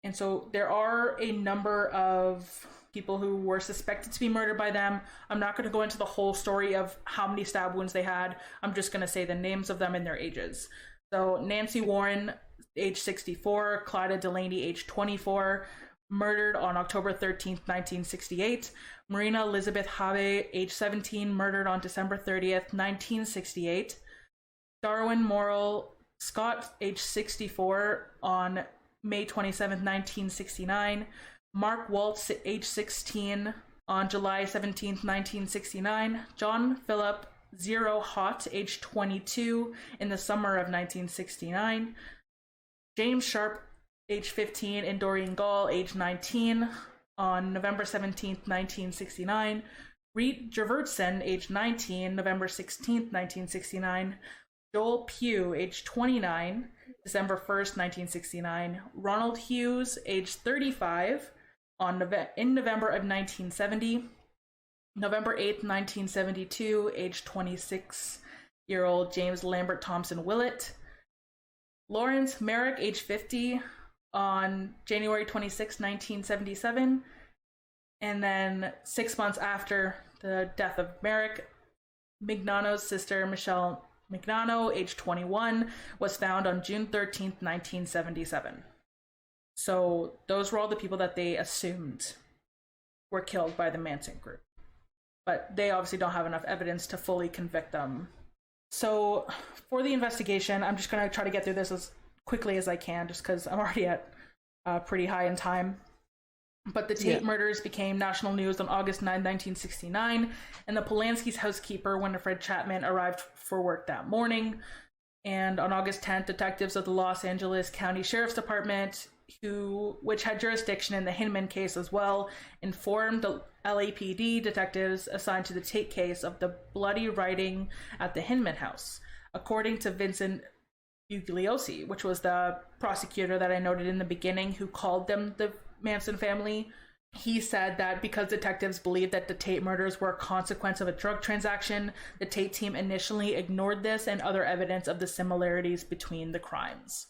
And so there are a number of people who were suspected to be murdered by them. I'm not going to go into the whole story of how many stab wounds they had. I'm just going to say the names of them and their ages. So Nancy Warren, age 64, Clyda Delaney, age 24, murdered on October 13th, 1968. Marina Elizabeth Habe, age 17, murdered on December 30th, 1968. Darwin Morrill Scott, age 64, on May 27th, 1969. Mark Waltz, age 16, on July 17th, 1969. John Philip Zero Hott, age 22, in the summer of 1969. James Sharp, age 15, and Doreen Gall, age 19, on November 17th, 1969. Reed Jervertson, age 19, November 16th, 1969. Joel Pugh, age 29, December 1st, 1969. Ronald Hughes, age 35, in November of 1970. November 8th, 1972, age 26-year-old James Lambert Thompson Willett. Lawrence Merrick, age 50, on January 26, 1977. And then 6 months after the death of Merrick, Mignano's sister, Michelle Mignano, age 21, was found on June 13th, 1977. So those were all the people that they assumed were killed by the Manson group. But they obviously don't have enough evidence to fully convict them. So for the investigation, I'm just going to try to get through this as quickly as I can, just because I'm already at pretty high in time. But the Tate murders became national news on August 9, 1969, and the Polanski's housekeeper, Winifred Chapman, arrived for work that morning. And on August 10th, detectives of the Los Angeles County Sheriff's Department, which had jurisdiction in the Hinman case as well, informed the LAPD detectives assigned to the Tate case of the bloody writing at the Hinman house. According to Vincent Bugliosi, which was the prosecutor that I noted in the beginning who called them the Manson family, he said that because detectives believed that the Tate murders were a consequence of a drug transaction, the Tate team initially ignored this and other evidence of the similarities between the crimes.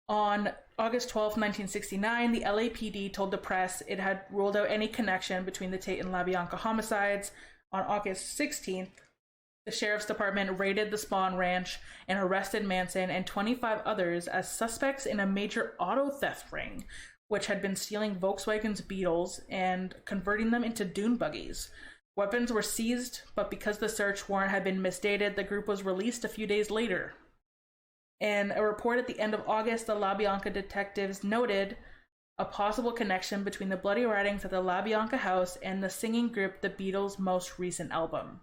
On August 12, 1969, the LAPD told the press it had ruled out any connection between the Tate and LaBianca homicides. On August 16th, the Sheriff's Department raided the Spawn Ranch and arrested Manson and 25 others as suspects in a major auto theft ring, which had been stealing Volkswagen's Beetles and converting them into dune buggies. Weapons were seized, but because the search warrant had been misdated, the group was released a few days later. In a report at the end of August, the LaBianca detectives noted a possible connection between the bloody writings at the LaBianca house and the singing group The Beatles' most recent album.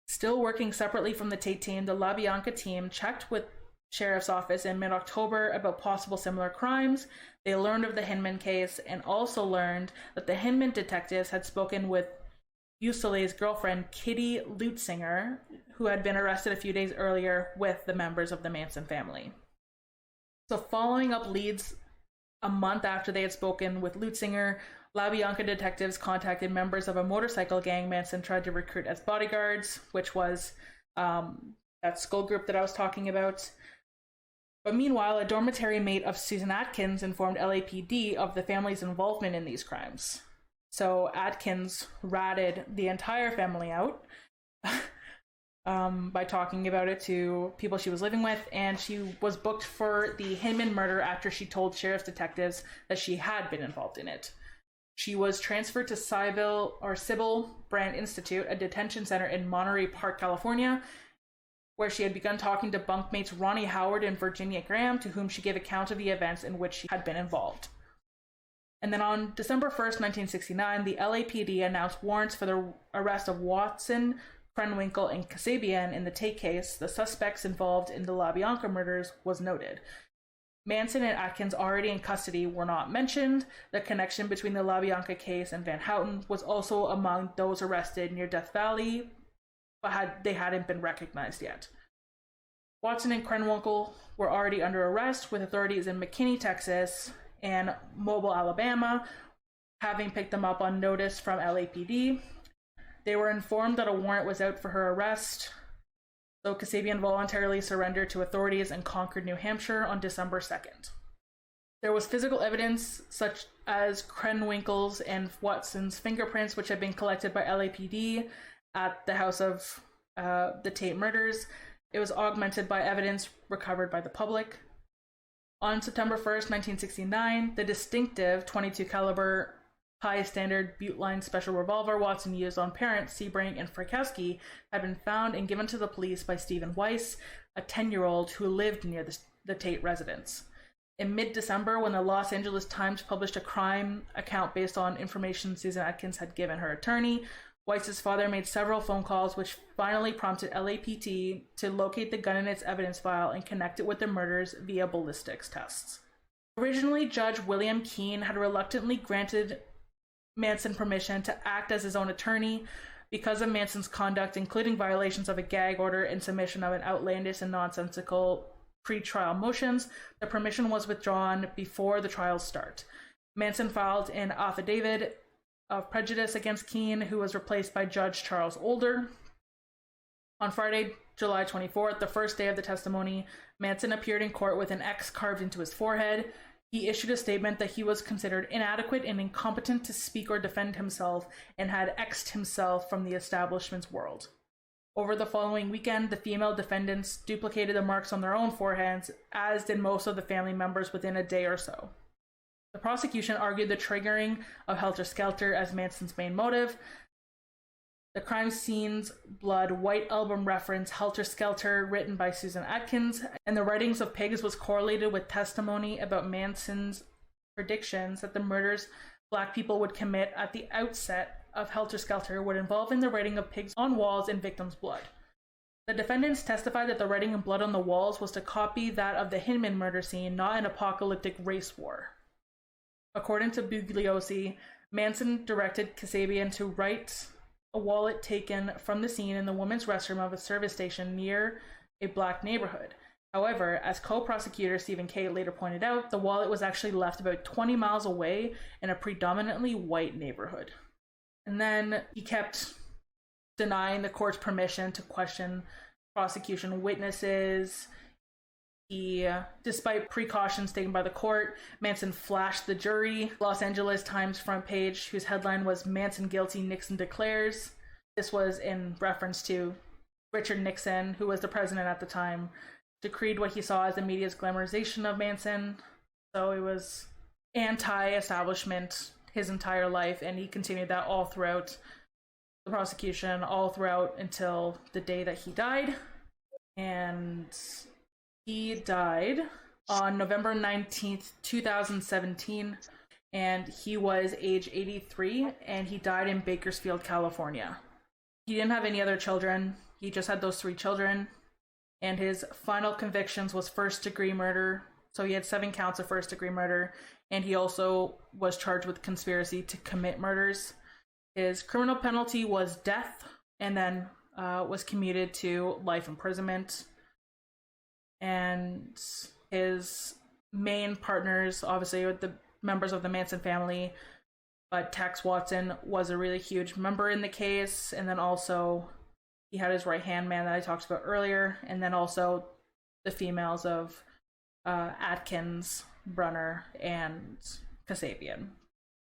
Still working separately from the Tate team, the LaBianca team checked with Sheriff's Office in mid-October about possible similar crimes. They learned of the Hinman case and also learned that the Hinman detectives had spoken with Usule's girlfriend, Kitty Lutzinger, who had been arrested a few days earlier with the members of the Manson family. So following up leads a month after they had spoken with Lutzinger, LaBianca detectives contacted members of a motorcycle gang Manson tried to recruit as bodyguards, which was that skull group that I was talking about. But meanwhile, a dormitory mate of Susan Atkins informed LAPD of the family's involvement in these crimes. So Atkins ratted the entire family out by talking about it to people she was living with, and she was booked for the Hinman murder after she told sheriff's detectives that she had been involved in it. She was transferred to Sybil Brand Institute, a detention center in Monterey Park, California, where she had begun talking to bunkmates Ronnie Howard and Virginia Graham, to whom she gave account of the events in which she had been involved. And then on December 1st, 1969, the LAPD announced warrants for the arrest of Watson, Krenwinkel, and Kasabian in the Tate case. The suspects involved in the LaBianca murders was noted. Manson and Atkins, already in custody, were not mentioned. The connection between the LaBianca case and Van Houten was also among those arrested near Death Valley, but they hadn't been recognized yet. Watson and Krenwinkel were already under arrest, with authorities in McKinney, Texas, and Mobile, Alabama, having picked them up on notice from LAPD. They were informed that a warrant was out for her arrest, so Kasabian voluntarily surrendered to authorities in Concord, New Hampshire on December 2nd. There was physical evidence such as Krenwinkel's and Watson's fingerprints, which had been collected by LAPD at the house of the Tate murders. It was augmented by evidence recovered by the public. On September 1st, 1969, the distinctive .22 caliber high-standard Butte-line special revolver Watson used on parents Sebring and Frykowski had been found and given to the police by Stephen Weiss, a 10-year-old who lived near the Tate residence. In mid-December, when the Los Angeles Times published a crime account based on information Susan Atkins had given her attorney, Weiss's father made several phone calls, which finally prompted LAPD to locate the gun in its evidence file and connect it with the murders via ballistics tests. Originally, Judge William Keene had reluctantly granted Manson permission to act as his own attorney because of Manson's conduct, including violations of a gag order and submission of an outlandish and nonsensical pre-trial motions. The permission was withdrawn before the trial's start. Manson filed an affidavit of prejudice against Keene, who was replaced by Judge Charles Older. On Friday, July 24th, the first day of the testimony, Manson appeared in court with an X carved into his forehead. He issued a statement that he was considered inadequate and incompetent to speak or defend himself and had X'd himself from the establishment's world. Over the following weekend, the female defendants duplicated the marks on their own foreheads, as did most of the family members within a day or so. The prosecution argued the triggering of Helter Skelter as Manson's main motive. The crime scene's blood white album reference Helter Skelter, written by Susan Atkins, and the writings of pigs was correlated with testimony about Manson's predictions that the murders Black people would commit at the outset of Helter Skelter would involve in the writing of pigs on walls in victims' blood. The defendants testified that the writing in blood on the walls was to copy that of the Hinman murder scene, not an apocalyptic race war. According to Bugliosi, Manson directed Kasabian to write a wallet taken from the scene in the women's restroom of a service station near a Black neighborhood. However, as co-prosecutor Stephen Kay later pointed out, the wallet was actually left about 20 miles away in a predominantly white neighborhood. And then he kept denying the court's permission to question prosecution witnesses. Despite precautions taken by the court, Manson flashed the jury. Los Angeles Times front page, whose headline was "Manson Guilty, Nixon Declares." This was in reference to Richard Nixon, who was the president at the time, decreed what he saw as the media's glamorization of Manson. So it was anti-establishment his entire life, and he continued that all throughout the prosecution, all throughout until the day that he died. And he died on November 19th, 2017, and he was age 83, and he died in Bakersfield, California. He didn't have any other children. He just had those 3 children, and his final convictions was first-degree murder. So he had 7 counts of first-degree murder, and he also was charged with conspiracy to commit murders. His criminal penalty was death, and then was commuted to life imprisonment. And his main partners, obviously, were the members of the Manson family, but Tex Watson was a really huge member in the case, and then also he had his right-hand man that I talked about earlier, and then also the females of Atkins, Brunner, and Kasabian.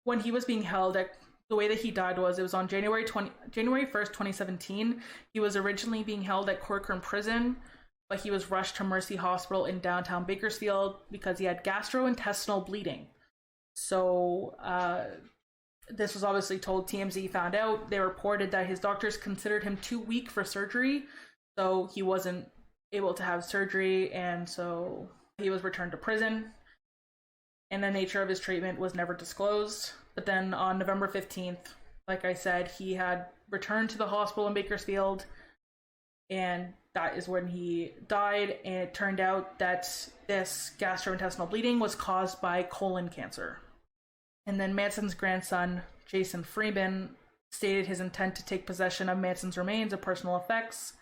When he was being held at the way that he died was it was on January 1st, 2017. He was originally being held at Corcoran Prison, but he was rushed to Mercy Hospital in downtown Bakersfield because he had gastrointestinal bleeding. So this was obviously told. TMZ found out. They reported that his doctors considered him too weak for surgery, so he wasn't able to have surgery, and so he was returned to prison. And the nature of his treatment was never disclosed. But then on November 15th, like I said, he had returned to the hospital in Bakersfield, and that is when he died. And it turned out that this gastrointestinal bleeding was caused by colon cancer. And then Manson's grandson, Jason Freeman, stated his intent to take possession of Manson's remains of personal effects.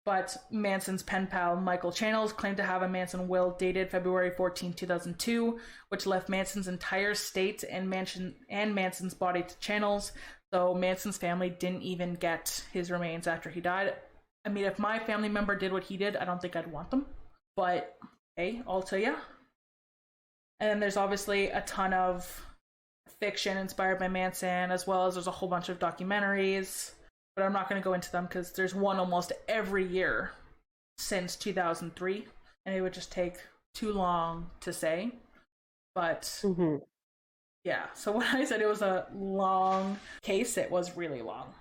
But Manson's pen pal, Michael Channels, claimed to have a Manson will dated February 14, 2002, which left Manson's entire estate and Manson's body to Channels. So Manson's family didn't even get his remains after he died. I mean, if my family member did what he did, I don't think I'd want them. But hey, I'll tell ya. And then there's obviously a ton of fiction inspired by Manson, as well as there's a whole bunch of documentaries. But I'm not going to go into them because there's one almost every year since 2003, and it would just take too long to say. But yeah, so when I said it was a long case, it was really long.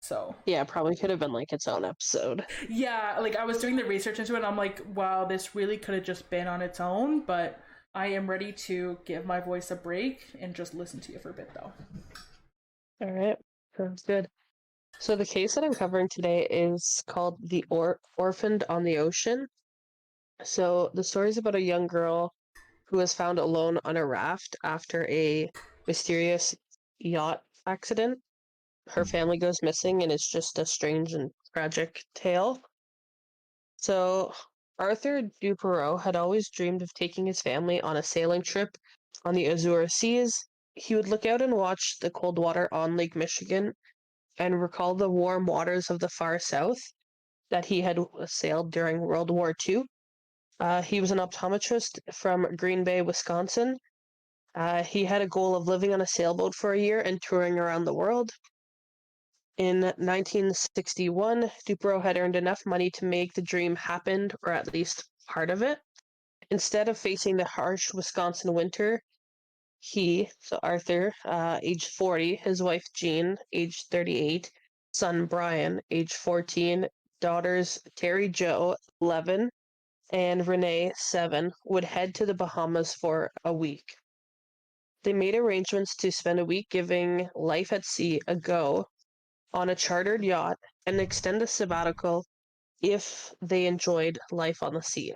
So yeah, probably could have been like its own episode. Yeah, like I was doing the research into it, and I'm like, wow, this really could have just been on its own. But I am ready to give my voice a break and just listen to you for a bit, though. All right, sounds good. So the case that I'm covering today is called The Orphaned on the Ocean. So the story is about a young girl who was found alone on a raft after a mysterious yacht accident. Her family goes missing, and it's just a strange and tragic tale. So Arthur Duperrault had always dreamed of taking his family on a sailing trip on the Azure Seas. He would look out and watch the cold water on Lake Michigan and recall the warm waters of the far south that he had sailed during World War II. He was an optometrist from Green Bay, Wisconsin. He had a goal of living on a sailboat for a year and touring around the world. In 1961, Duperrault had earned enough money to make the dream happen, or at least part of it. Instead of facing the harsh Wisconsin winter, Arthur, age 40, his wife Jean, age 38, son Brian, age 14, daughters Terry Jo, 11, and Renee, 7, would head to the Bahamas for a week. They made arrangements to spend a week giving life at sea a go on a chartered yacht and extend a sabbatical if they enjoyed life on the sea.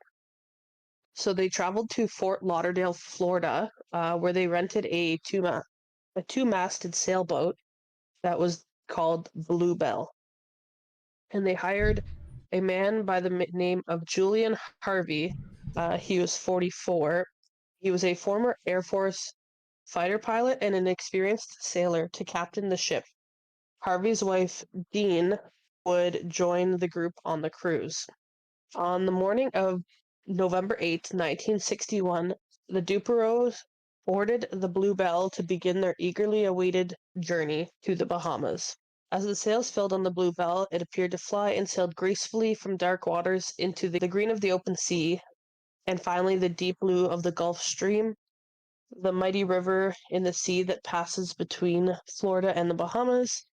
So they traveled to Fort Lauderdale, Florida, where they rented a two-masted sailboat that was called Bluebell. And they hired a man by the name of Julian Harvey. He was 44. He was a former Air Force fighter pilot and an experienced sailor to captain the ship. Harvey's wife, Dean, would join the group on the cruise. On the morning of November 8, 1961, the Duperraults boarded the Bluebell to begin their eagerly awaited journey to the Bahamas. As the sails filled on the Bluebell, it appeared to fly and sailed gracefully from dark waters into the green of the open sea, and finally the deep blue of the Gulf Stream, the mighty river in the sea that passes between Florida and the Bahamas.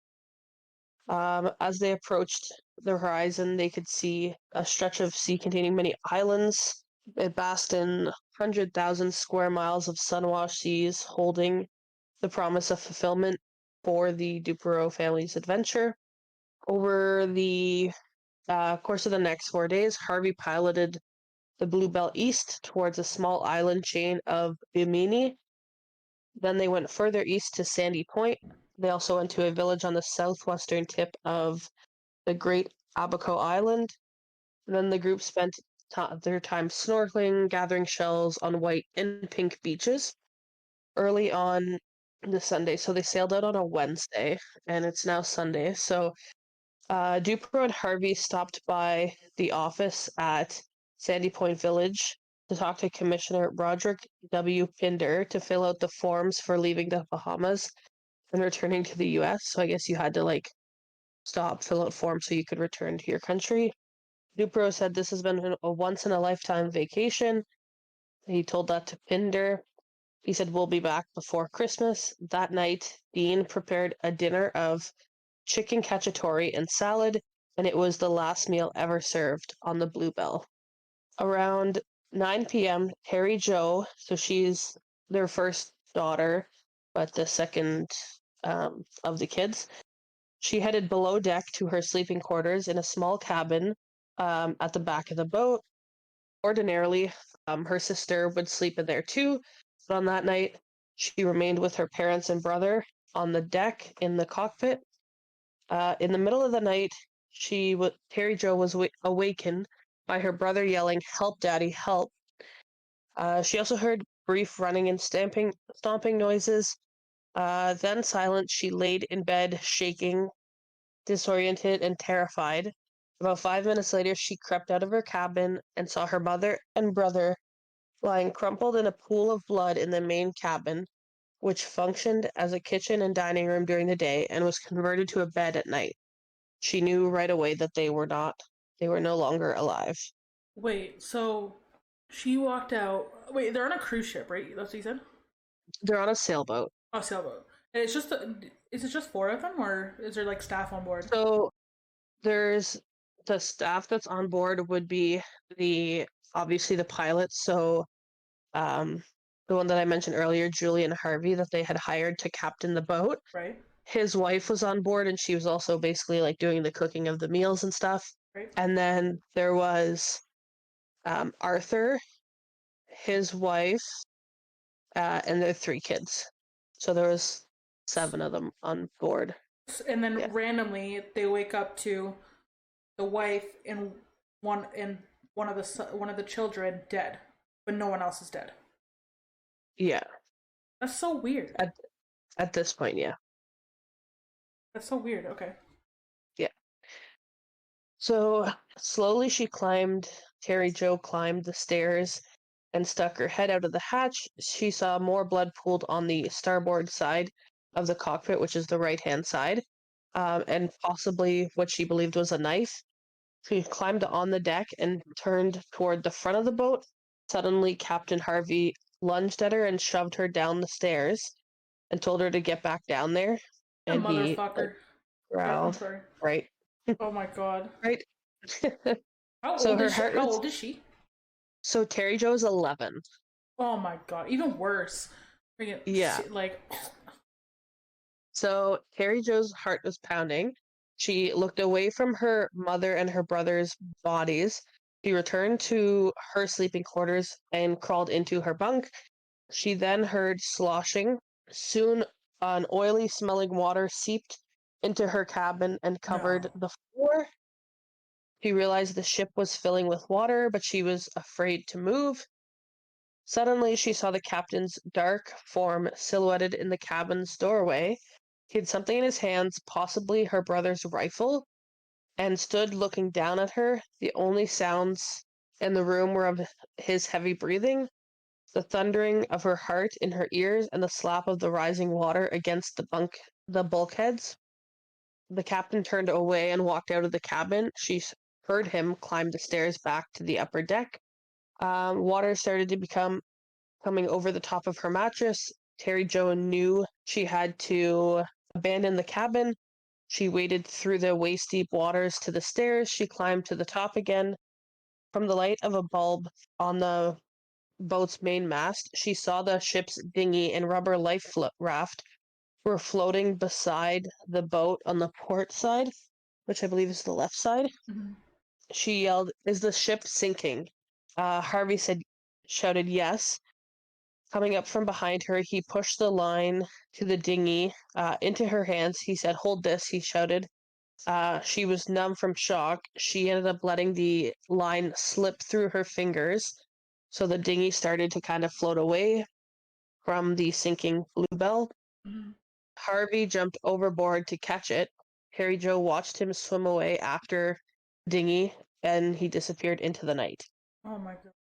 As they approached the horizon, they could see a stretch of sea containing many islands. It basked in 100,000 square miles of sun-washed seas, holding the promise of fulfillment for the Duperrault family's adventure. Over the course of the next 4 days, Harvey piloted the Bluebell east towards a small island chain of Bimini. Then they went further east to Sandy Point. They also went to a village on the southwestern tip of the Great Abaco Island. And then the group spent their time snorkeling, gathering shells on white and pink beaches early on the Sunday. So they sailed out on a Wednesday, and it's now Sunday. So Duperrault and Harvey stopped by the office at Sandy Point Village to talk to Commissioner Roderick W. Pinder to fill out the forms for leaving the Bahamas. and returning to the US. So I guess you had to like stop, fill out forms so you could return to your country. Duperrault said this has been a once in a lifetime vacation. He told that to Pinder. He said, "We'll be back before Christmas." That night, Dean prepared a dinner of chicken cacciatore and salad, and it was the last meal ever served on the Bluebell. Around 9 p.m., Terry Jo, so she's their first daughter, but the second of the kids, she headed below deck to her sleeping quarters in a small cabin at the back of the boat. Ordinarily, her sister would sleep in there too, but on that night, she remained with her parents and brother on the deck in the cockpit. In the middle of the night, Terry Jo was awakened by her brother yelling, "Help, Daddy, help!" She also heard brief running and stomping noises. Then silent, she laid in bed, shaking, disoriented, and terrified. About 5 minutes later, she crept out of her cabin and saw her mother and brother lying crumpled in a pool of blood in the main cabin, which functioned as a kitchen and dining room during the day and was converted to a bed at night. She knew right away that they were no longer alive. Wait, so she walked out. Wait, they're on a cruise ship, right? That's what you said? They're on a sailboat. Oh, sailboat. And it's just, is it just four of them, or is there like staff on board? So there's the staff that's on board would be the obviously the pilot. So um, the one that I mentioned earlier, Julian Harvey, that they had hired to captain the boat. Right, His wife was on board, and she was also basically like doing the cooking of the meals and stuff. right. And then there was Arthur, his wife, and their 3 kids. So there was 7 of them on board. And Yeah, then randomly they wake up to the wife and one of the children dead, but no one else is dead. yeah. That's so weird. At this point, yeah, That's so weird. Okay. yeah. So slowly Terry Jo climbed the stairs and stuck her head out of the hatch. She saw more blood pooled on the starboard side of the cockpit, which is the right-hand side, and possibly what she believed was a knife. She climbed on the deck and turned toward the front of the boat. Suddenly, Captain Harvey lunged at her and shoved her down the stairs and told her to get back down there. A And he like, motherfucker. I'm growled, sorry. right, Oh my god. right. How So old her is she? heart How was. old is she? So Terry Jo's 11. Oh my god. Even worse. Yeah. Like, So Terry Jo's heart was pounding. She looked away from her mother and her brother's bodies. She returned to her sleeping quarters and crawled into her bunk. She then heard sloshing. Soon, an oily smelling water seeped into her cabin and covered no. the floor. She realized the ship was filling with water, but she was afraid to move. Suddenly, she saw the captain's dark form silhouetted in the cabin's doorway. He had something in his hands, possibly her brother's rifle, and stood looking down at her. The only sounds in the room were of his heavy breathing, the thundering of her heart in her ears, and the slap of the rising water against the bulkheads. The captain turned away and walked out of the cabin. She heard him climb the stairs back to the upper deck. Water started to become coming over the top of her mattress. Terry Jo knew she had to abandon the cabin. She waded through the waist deep waters to the stairs. She climbed to the top again. From the light of a bulb on the boat's main mast, she saw the ship's dinghy and rubber raft were floating beside the boat on the port side, which I believe is the left side. Mhm. She yelled, "Is the ship sinking?" Harvey shouted yes. Coming up from behind her, he pushed the line to the dinghy into her hands. He said, "Hold this," he shouted. She was numb from shock. She ended up letting the line slip through her fingers. So the dinghy started to kind of float away from the sinking Bluebell. Mhm. Harvey jumped overboard to catch it. Terry Jo watched him swim away after dinghy, and he disappeared into the night. Oh my god.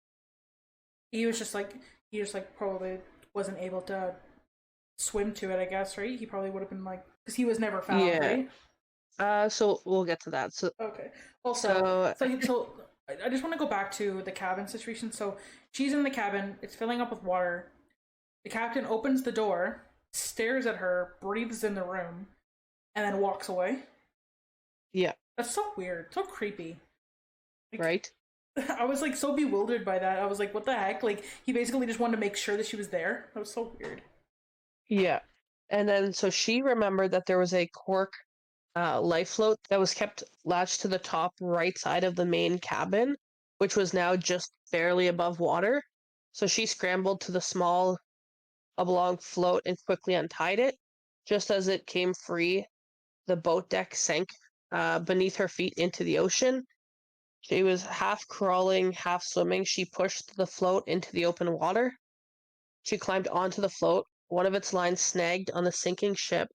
He was just like, he just like probably wasn't able to. swim to it, I guess, right? He probably would have been like, because he was never found, Yeah. right? So we'll get to that. So Okay. Also, so I just want to go back to the cabin situation. So she's in the cabin. It's filling up with water. The captain opens the door, stares at her, breathes in the room, and then walks away. yeah, That's so weird. So creepy. Like, right? I was like so bewildered by that. I was like, what the heck? Like, he basically just wanted to make sure that she was there. That was so weird. Yeah. And then so she remembered that there was a cork life float that was kept latched to the top right side of the main cabin, which was now just barely above water. So she scrambled to the small oblong float and quickly untied it. Just as it came free, the boat deck sank beneath her feet into the ocean. She was half crawling, half swimming. She pushed the float into the open water. She climbed onto the float. One of its lines snagged on the sinking ship.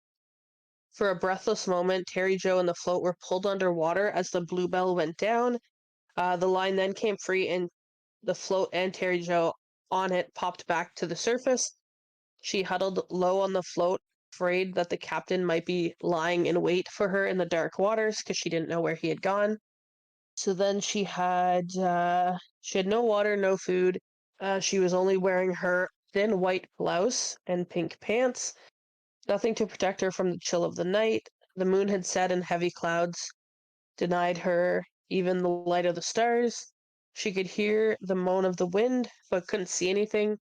For a breathless moment, Terry Jo and the float were pulled underwater as the bluebell went down. The line then came free, and the float and Terry Jo on it popped back to the surface. She huddled low on the float, afraid that the captain might be lying in wait for her in the dark waters because she didn't know where he had gone. So then she had no water, no food. She was only wearing her thin white blouse and pink pants. Nothing to protect her from the chill of the night. The moon had set and heavy clouds denied her even the light of the stars. She could hear the moan of the wind, but couldn't see anything.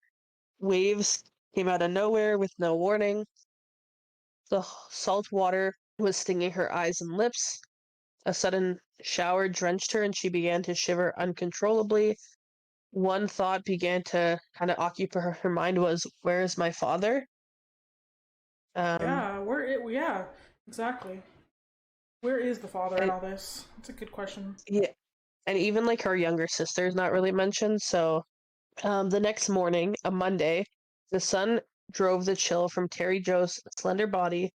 Waves came out of nowhere with no warning. The salt water was stinging her eyes and lips. A sudden shower drenched her and she began to shiver uncontrollably. One thought began to kind of occupy her mind was, where is my father? Um, Yeah, yeah, exactly. Where is the father in and all this? That's a good question. yeah, and even like her younger sister is not really mentioned. So the next morning, a Monday, the sun drove the chill from Terry Jo's slender body,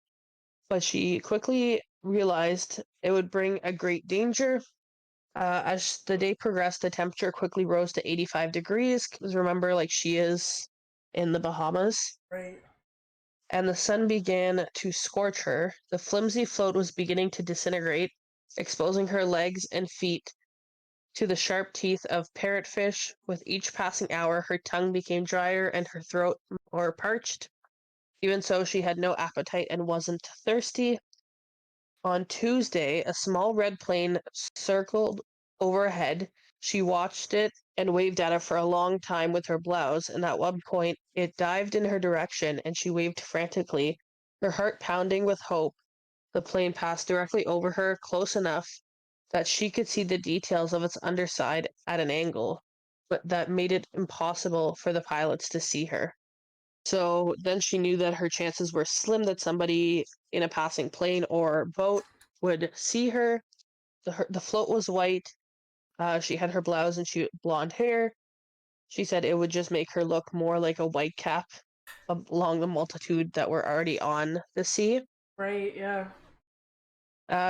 but she quickly realized it would bring a great danger. As the day progressed, the temperature quickly rose to 85 degrees. Because remember, like she is in the Bahamas, Right. and the sun began to scorch her. The flimsy float was beginning to disintegrate, exposing her legs and feet to the sharp teeth of parrotfish. With each passing hour, her tongue became drier and her throat more parched. Even so, she had no appetite and wasn't thirsty. On Tuesday, a small red plane circled overhead. She watched it and waved at it for a long time with her blouse, and at one point it dived in her direction and she waved frantically, her heart pounding with hope. The plane passed directly over her, close enough that she could see the details of its underside at an angle, but that made it impossible for the pilots to see her. So then she knew that her chances were slim that somebody in a passing plane or boat would see her. The float was white. She had her blouse and she had blonde hair. She said it would just make her look more like a white cap along the multitude that were already on the sea. Right, yeah.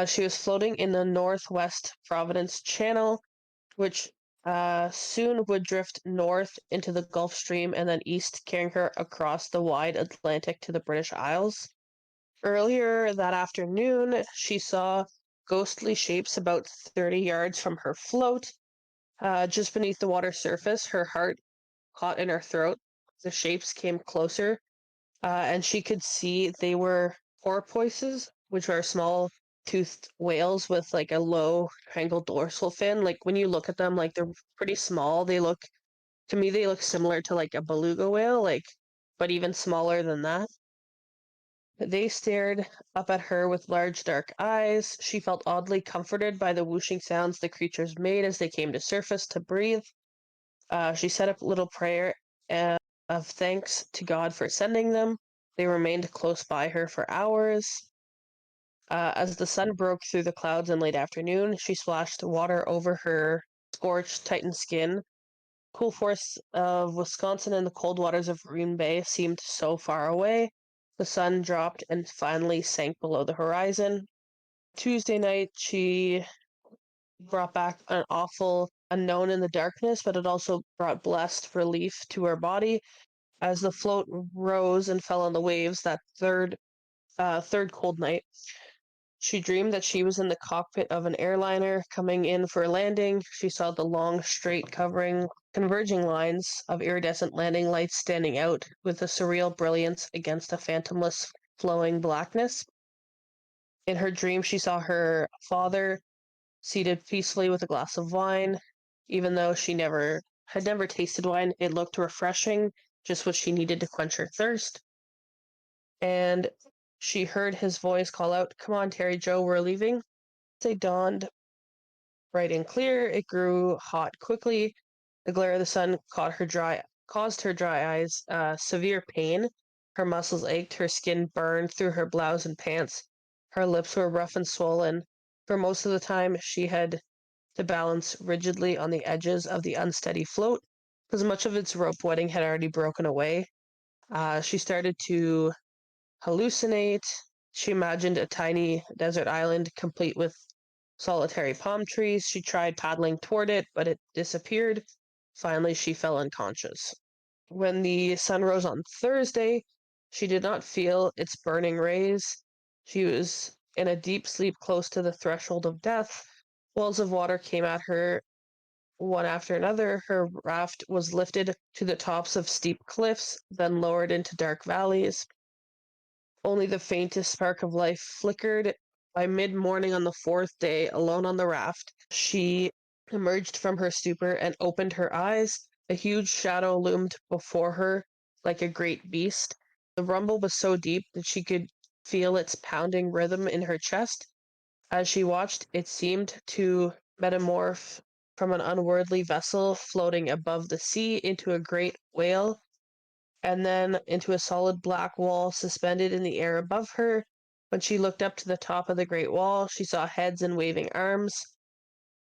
She was floating in the northwest Providence Channel, which soon would drift north into the Gulf Stream and then east, carrying her across the wide Atlantic to the British Isles. Earlier that afternoon, she saw ghostly shapes about 30 yards from her float. Just beneath the water surface, her heart caught in her throat. The shapes came closer, and she could see they were porpoises, which are small toothed whales with like a low angled dorsal fin. Like when you look at them, like they're pretty small. They look to me they look similar to like a beluga whale, like but even smaller than that. They stared up at her with large dark eyes. She felt oddly comforted by the whooshing sounds the creatures made as they came to surface to breathe. She said a little prayer of thanks to God for sending them. They remained close by her for hours. As the sun broke through the clouds in late afternoon, she splashed water over her scorched, tightened skin. Cool forests of Wisconsin and the cold waters of Green Bay seemed so far away. The sun dropped and finally sank below the horizon. Tuesday night, she brought back an awful unknown in the darkness, but it also brought blessed relief to her body. As the float rose and fell on the waves that third cold night, she dreamed that she was in the cockpit of an airliner coming in for a landing. She saw the long, straight, converging lines of iridescent landing lights standing out with a surreal brilliance against a phantomless, flowing blackness. In her dream, she saw her father seated peacefully with a glass of wine. Even though she had never tasted wine, it looked refreshing, just what she needed to quench her thirst. And she heard his voice call out, "Come on, Terry Jo, we're leaving." They dawned bright and clear. It grew hot quickly. The glare of the sun caused her dry eyes severe pain. Her muscles ached, her skin burned through her blouse and pants. Her lips were rough and swollen. For most of the time, she had to balance rigidly on the edges of the unsteady float, because much of its rope webbing had already broken away. She started to hallucinate. She imagined a tiny desert island complete with solitary palm trees. She tried paddling toward it, but it disappeared. Finally, she fell unconscious. When the sun rose on Thursday, she did not feel its burning rays. She was in a deep sleep close to the threshold of death. Walls of water came at her one after another. Her raft was lifted to the tops of steep cliffs, then lowered into dark valleys. Only the faintest spark of life flickered. By mid-morning on the fourth day, alone on the raft, she emerged from her stupor and opened her eyes. A huge shadow loomed before her like a great beast. The rumble was so deep that she could feel its pounding rhythm in her chest. As she watched, it seemed to metamorph from an unworldly vessel floating above the sea into a great whale, and then into a solid black wall suspended in the air above her. When she looked up to the top of the great wall, she saw heads and waving arms.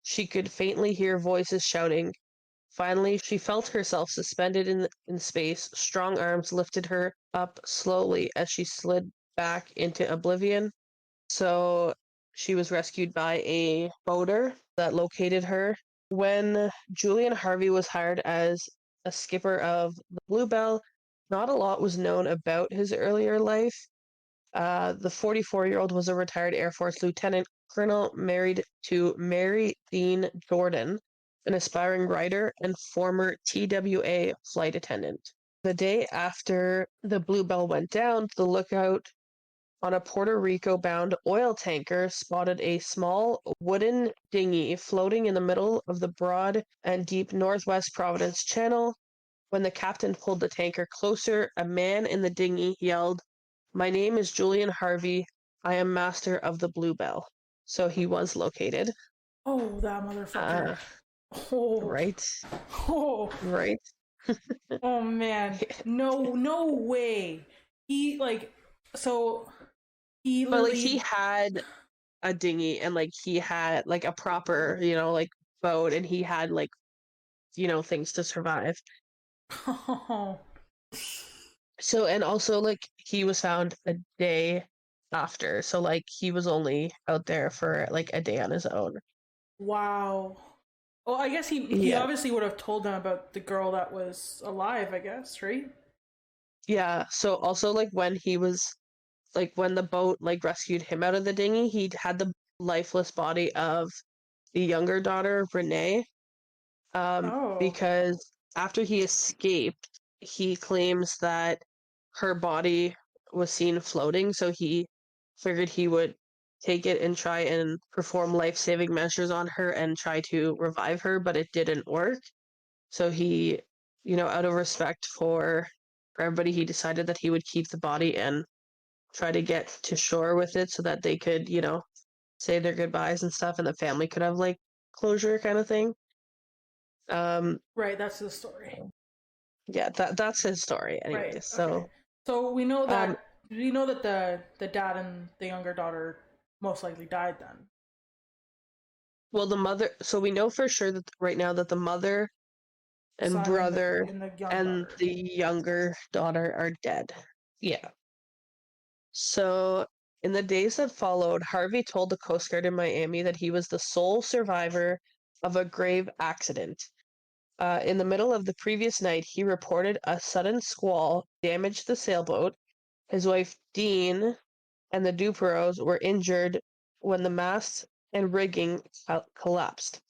She could faintly hear voices shouting. Finally, she felt herself suspended in space. Strong arms lifted her up slowly as she slid back into oblivion. So she was rescued by a boater that located her. When Julian Harvey was hired as a skipper of the Bluebell, not a lot was known about his earlier life. The 44-year-old was a retired Air Force lieutenant colonel married to Mary Dean Jordan, an aspiring writer and former TWA flight attendant. The day after the Bluebell went down, the lookout on a Puerto Rico-bound oil tanker spotted a small wooden dinghy floating in the middle of the broad and deep Northwest Providence Channel. When the captain pulled the tanker closer, a man in the dinghy yelled, "My name is Julian Harvey. I am master of the Bluebell." So he was located. Oh, that motherfucker. Oh, Right, oh, right. oh man. No, no way. He like so he But like he literally had a dinghy and like he had like a proper, like boat, and he had like, things to survive. oh, So, and also like he was found a day after. So like he was only out there for like a day on his own. wow. Well, I guess he Yeah. obviously would have told them about the girl that was alive, I guess, right? Yeah. So also like when the boat like rescued him out of the dinghy, he had the lifeless body of the younger daughter, Renee. Oh. Because after he escaped, he claims that her body was seen floating, so he figured he would take it and try and perform life-saving measures on her and try to revive her, but it didn't work. So he, out of respect for everybody, he decided that he would keep the body and try to get to shore with it so that they could, say their goodbyes and stuff, and the family could have like closure kind of thing. Um, Right, that's the story. yeah, that's his story, Right. anyways. Okay. So, So we know um, that we know that the dad and the younger daughter most likely died then. well, the mother. So we know for sure that right now that the mother and Son and brother the young and daughter. the younger daughter are dead. Yeah. So in the days that followed, Harvey told the Coast Guard in Miami that he was the sole survivor of a grave accident. In the middle of the previous night, he reported a sudden squall damaged the sailboat. His wife, Dean, and the Duperraults were injured when the masts and rigging collapsed.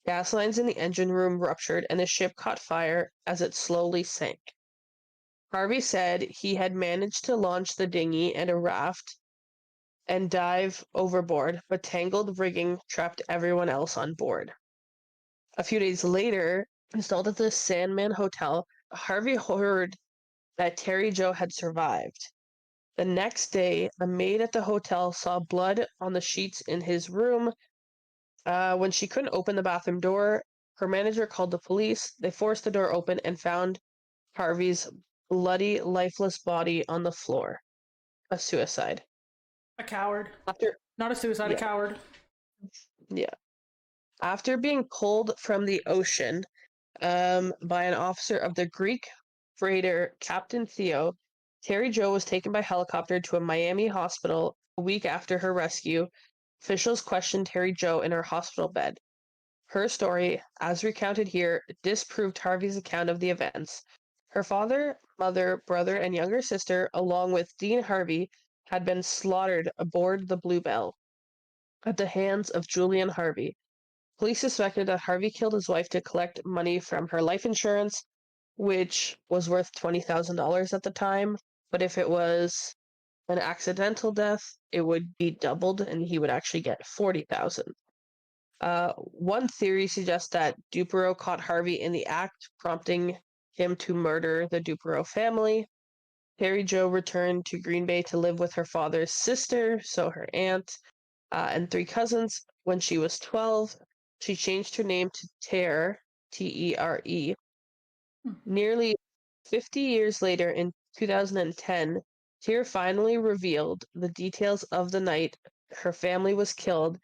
Gas lines in the engine room ruptured and the ship caught fire as it slowly sank. Harvey said he had managed to launch the dinghy and a raft and dive overboard, but tangled rigging trapped everyone else on board. A few days later, installed at the Sandman Hotel, Harvey heard that Terry Jo had survived. The next day, a maid at the hotel saw blood on the sheets in his room. When she couldn't open the bathroom door, her manager called the police. They forced the door open and found Harvey's bloody, lifeless body on the floor. A suicide. A coward. After, Not a suicide, a yeah, coward. yeah. After being pulled from the ocean, by an officer of the Greek freighter Captain Theo, Terry Jo was taken by helicopter to a Miami hospital a week after her rescue. Officials questioned Terry Jo in her hospital bed. Her story, as recounted here, disproved Harvey's account of the events. Her father, mother, brother, and younger sister, along with Dean Harvey, had been slaughtered aboard the Bluebell at the hands of Julian Harvey. Police suspected that Harvey killed his wife to collect money from her life insurance, which was worth $20,000 at the time. But if it was an accidental death, it would be doubled and he would actually get $40,000. One theory suggests that Duperrault caught Harvey in the act, prompting him to murder the Duperrault family. Terry Jo returned to Green Bay to live with her father's sister, so her aunt, and 3 cousins. When she was 12, she changed her name to Terre, T-E-R-E. Nearly 50 years later, in 2010, Terre finally revealed the details of the night her family was killed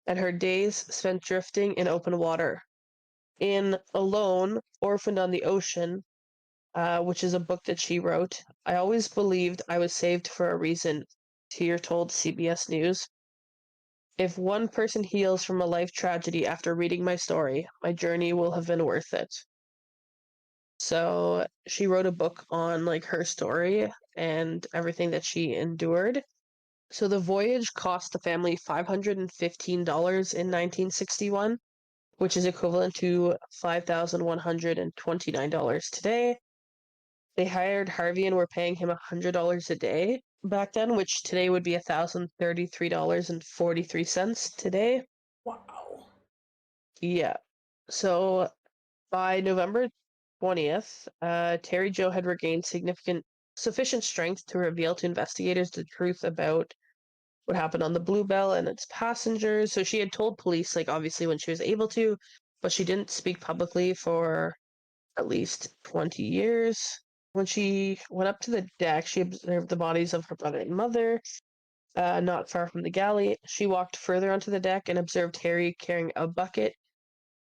and her days spent drifting in open water. In Alone, Orphaned on the Ocean, which is a book that she wrote, I always believed I was saved for a reason, Terre told CBS News. If one person heals from a life tragedy after reading my story, my journey will have been worth it. So she wrote a book on like her story and everything that she endured. So the voyage cost the family $515 in 1961, which is equivalent to $5,129 today. They hired Harvey and were paying him $100 a day back then, which today would be $1,033.43 today. Wow. Yeah. So by November 20th, Terry Jo had regained sufficient strength to reveal to investigators the truth about what happened on the Bluebell and its passengers. So she had told police, like, obviously when she was able to, but she didn't speak publicly for at least 20 years. When she went up to the deck, she observed the bodies of her brother and mother, not far from the galley. She walked further onto the deck and observed Harry carrying a bucket.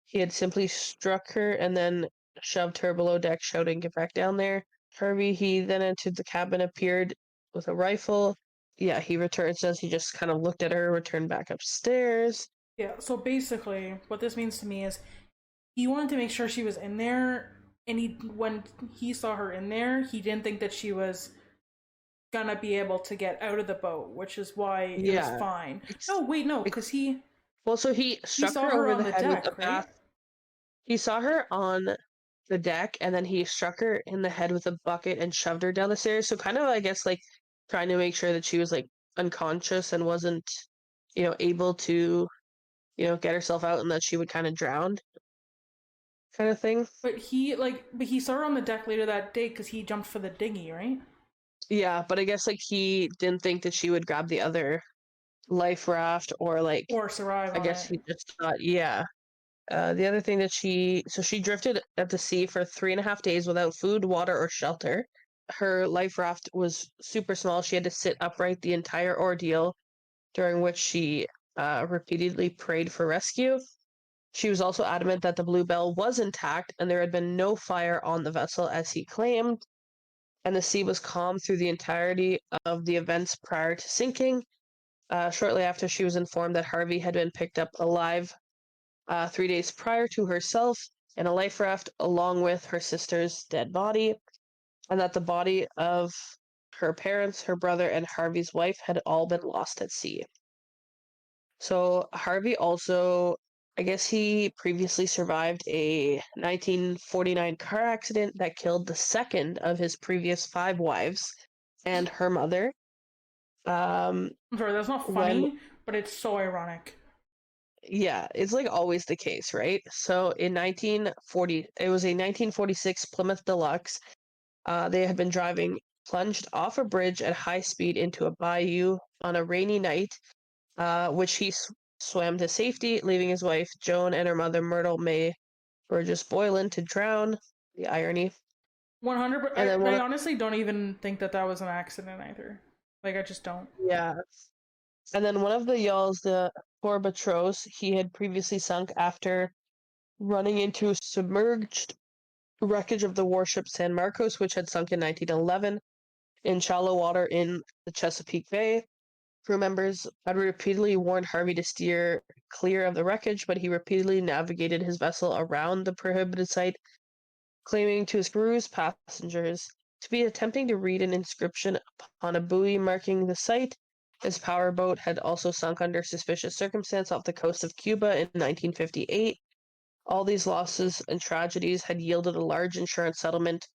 He had simply struck her and then shoved her below deck, shouting, "Get back down there." Harvey, he then entered the cabin, appeared with a rifle. Yeah, he returned, says he just kind of looked at her, returned back upstairs. Yeah, so basically, what this means to me is he wanted to make sure she was in there, and when he saw her in there, he didn't think that she was gonna be able to get out of the boat, which is why it was Yeah. fine. No, wait, no, because Well, so he he struck saw her her over on the the head with the deck, right? He saw her on the deck, and then he struck her in the head with a bucket and shoved her down the stairs. So kind of, I guess, like trying to make sure that she was like unconscious and wasn't, able to, get herself out, and that she would kind of drown, kind of thing. But he saw her on the deck later that day because he jumped for the dinghy, right? Yeah, but I guess like he didn't think that she would grab the other life raft, or like Or survive I on guess it. he just thought, yeah. The other thing that she drifted at the sea for 3.5 days without food, water, or shelter. Her life raft was super small. She had to sit upright the entire ordeal, during which she repeatedly prayed for rescue. She was also adamant that the Bluebell was intact and there had been no fire on the vessel, as he claimed, and the sea was calm through the entirety of the events prior to sinking. Shortly after, she was informed that Harvey had been picked up alive 3 days prior to herself. in a life raft along with her sister's dead body, and that the body of her parents, her brother, and Harvey's wife had all been lost at sea. So Harvey also, I guess he previously survived a 1949 car accident that killed the second of his previous 5 wives and her mother. I'm sorry, that's not When funny, but it's so ironic. Yeah, it's like always the case, right? So in 1940, it was a 1946 Plymouth Deluxe. They had been driving, plunged off a bridge at high speed into a bayou on a rainy night, which he swam to safety, leaving his wife Joan and her mother Myrtle May Burgess Boylan to drown. The irony. 100. And then I honestly don't even think that that was an accident either. Like I just don't. yeah, and then one of the yawls, the Torbatros, he had previously sunk after running into submerged wreckage of the warship San Marcos, which had sunk in 1911 in shallow water in the Chesapeake Bay. Crew members had repeatedly warned Harvey to steer clear of the wreckage, but he repeatedly navigated his vessel around the prohibited site, claiming to his crew's passengers to be attempting to read an inscription upon a buoy marking the site. His powerboat had also sunk under suspicious circumstance off the coast of Cuba in 1958. All these losses and tragedies had yielded a large insurance settlement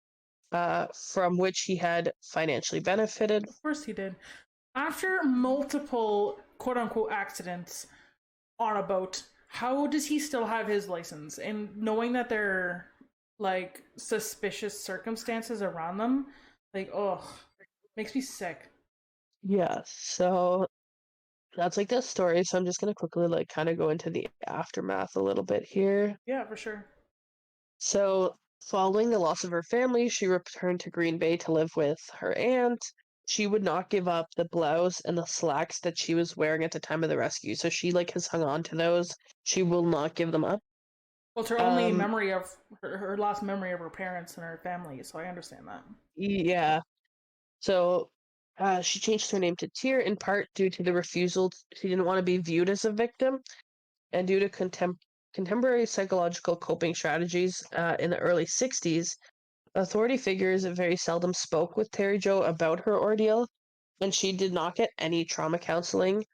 from which he had financially benefited. Of course he did. After multiple quote unquote accidents on a boat, how does he still have his license? And knowing that there are like suspicious circumstances around them, like oh, makes me sick. Yeah, so that's like the story. So I'm just gonna quickly like kind of go into the aftermath a little bit here. Yeah, for sure. So following the loss of her family, she returned to Green Bay to live with her aunt. She would not give up the blouse and the slacks that she was wearing at the time of the rescue. So she like has hung on to those. She will not give them up. Well, it's her only Um, memory of her last memory of her parents and her family, so I understand that. yeah. So she changed her name to Tyr in part due to the refusal. She didn't want to be viewed as a victim, and due to contemporary psychological coping strategies in the early 60s, authority figures very seldom spoke with Terry Jo about her ordeal, and she did not get any trauma counseling.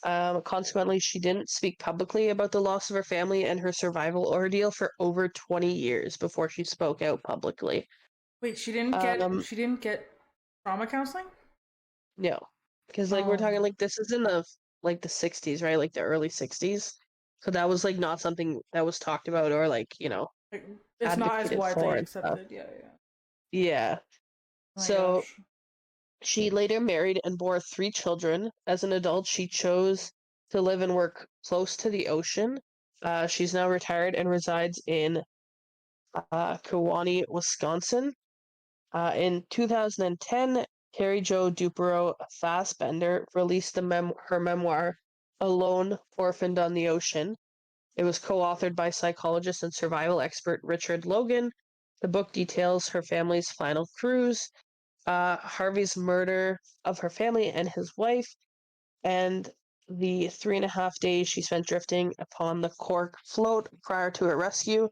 Consequently, she didn't speak publicly about the loss of her family and her survival ordeal for over 20 years before she spoke out publicly. Wait, Um, she didn't get trauma counseling? no, because like we're Oh, talking like this is in the 60s, right? Like the early 60s. So that was like not something that was talked about or like, like it's not as advocated widely for and stuff. accepted. Yeah, yeah. Yeah. Oh my So gosh. she later married and bore 3 children. As an adult, she chose to live and work close to the ocean. She's now retired and resides in Kewaunee, Wisconsin. In 2010, Terry Jo Duperrault Fassbender released her memoir, Alone, Orphaned on the Ocean. It was co-authored by psychologist and survival expert Richard Logan. The book details her family's final cruise, Harvey's murder of her family and his wife, and the 3.5 days she spent drifting upon the Cork float prior to her rescue,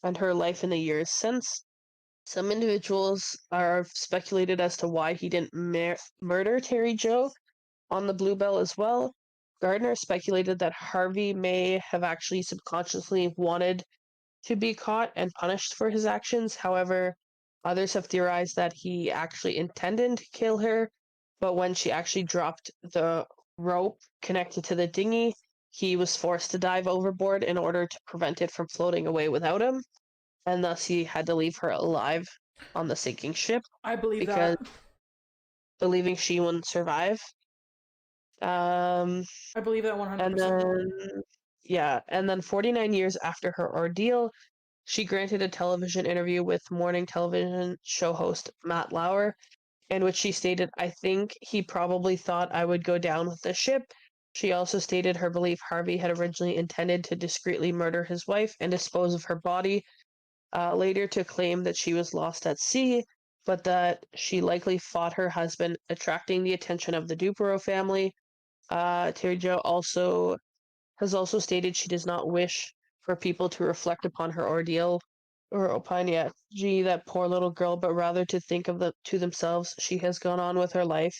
and her life in the years since. Some individuals are speculated as to why he didn't murder Terry Jo on the Bluebell as well. Gardner speculated that Harvey may have actually subconsciously wanted to be caught and punished for his actions. However, others have theorized that he actually intended to kill her, but when she actually dropped the rope connected to the dinghy, he was forced to dive overboard in order to prevent it from floating away without him, and thus he had to leave her alive on the sinking ship I believe because that. believing she wouldn't survive. Um, I believe that and 100%. then, yeah, and then 49 years after her ordeal, she granted a television interview with morning television show host Matt Lauer, in which she stated, I think he probably thought I would go down with the ship. She also stated her belief Harvey had originally intended to discreetly murder his wife and dispose of her body, later to claim that she was lost at sea, but that she likely fought her husband, attracting the attention of the Duperrault family. Terry Jo has also stated she does not wish for people to reflect upon her ordeal or opine, yeah, gee, that poor little girl, but rather to think of to themselves, she has gone on with her life.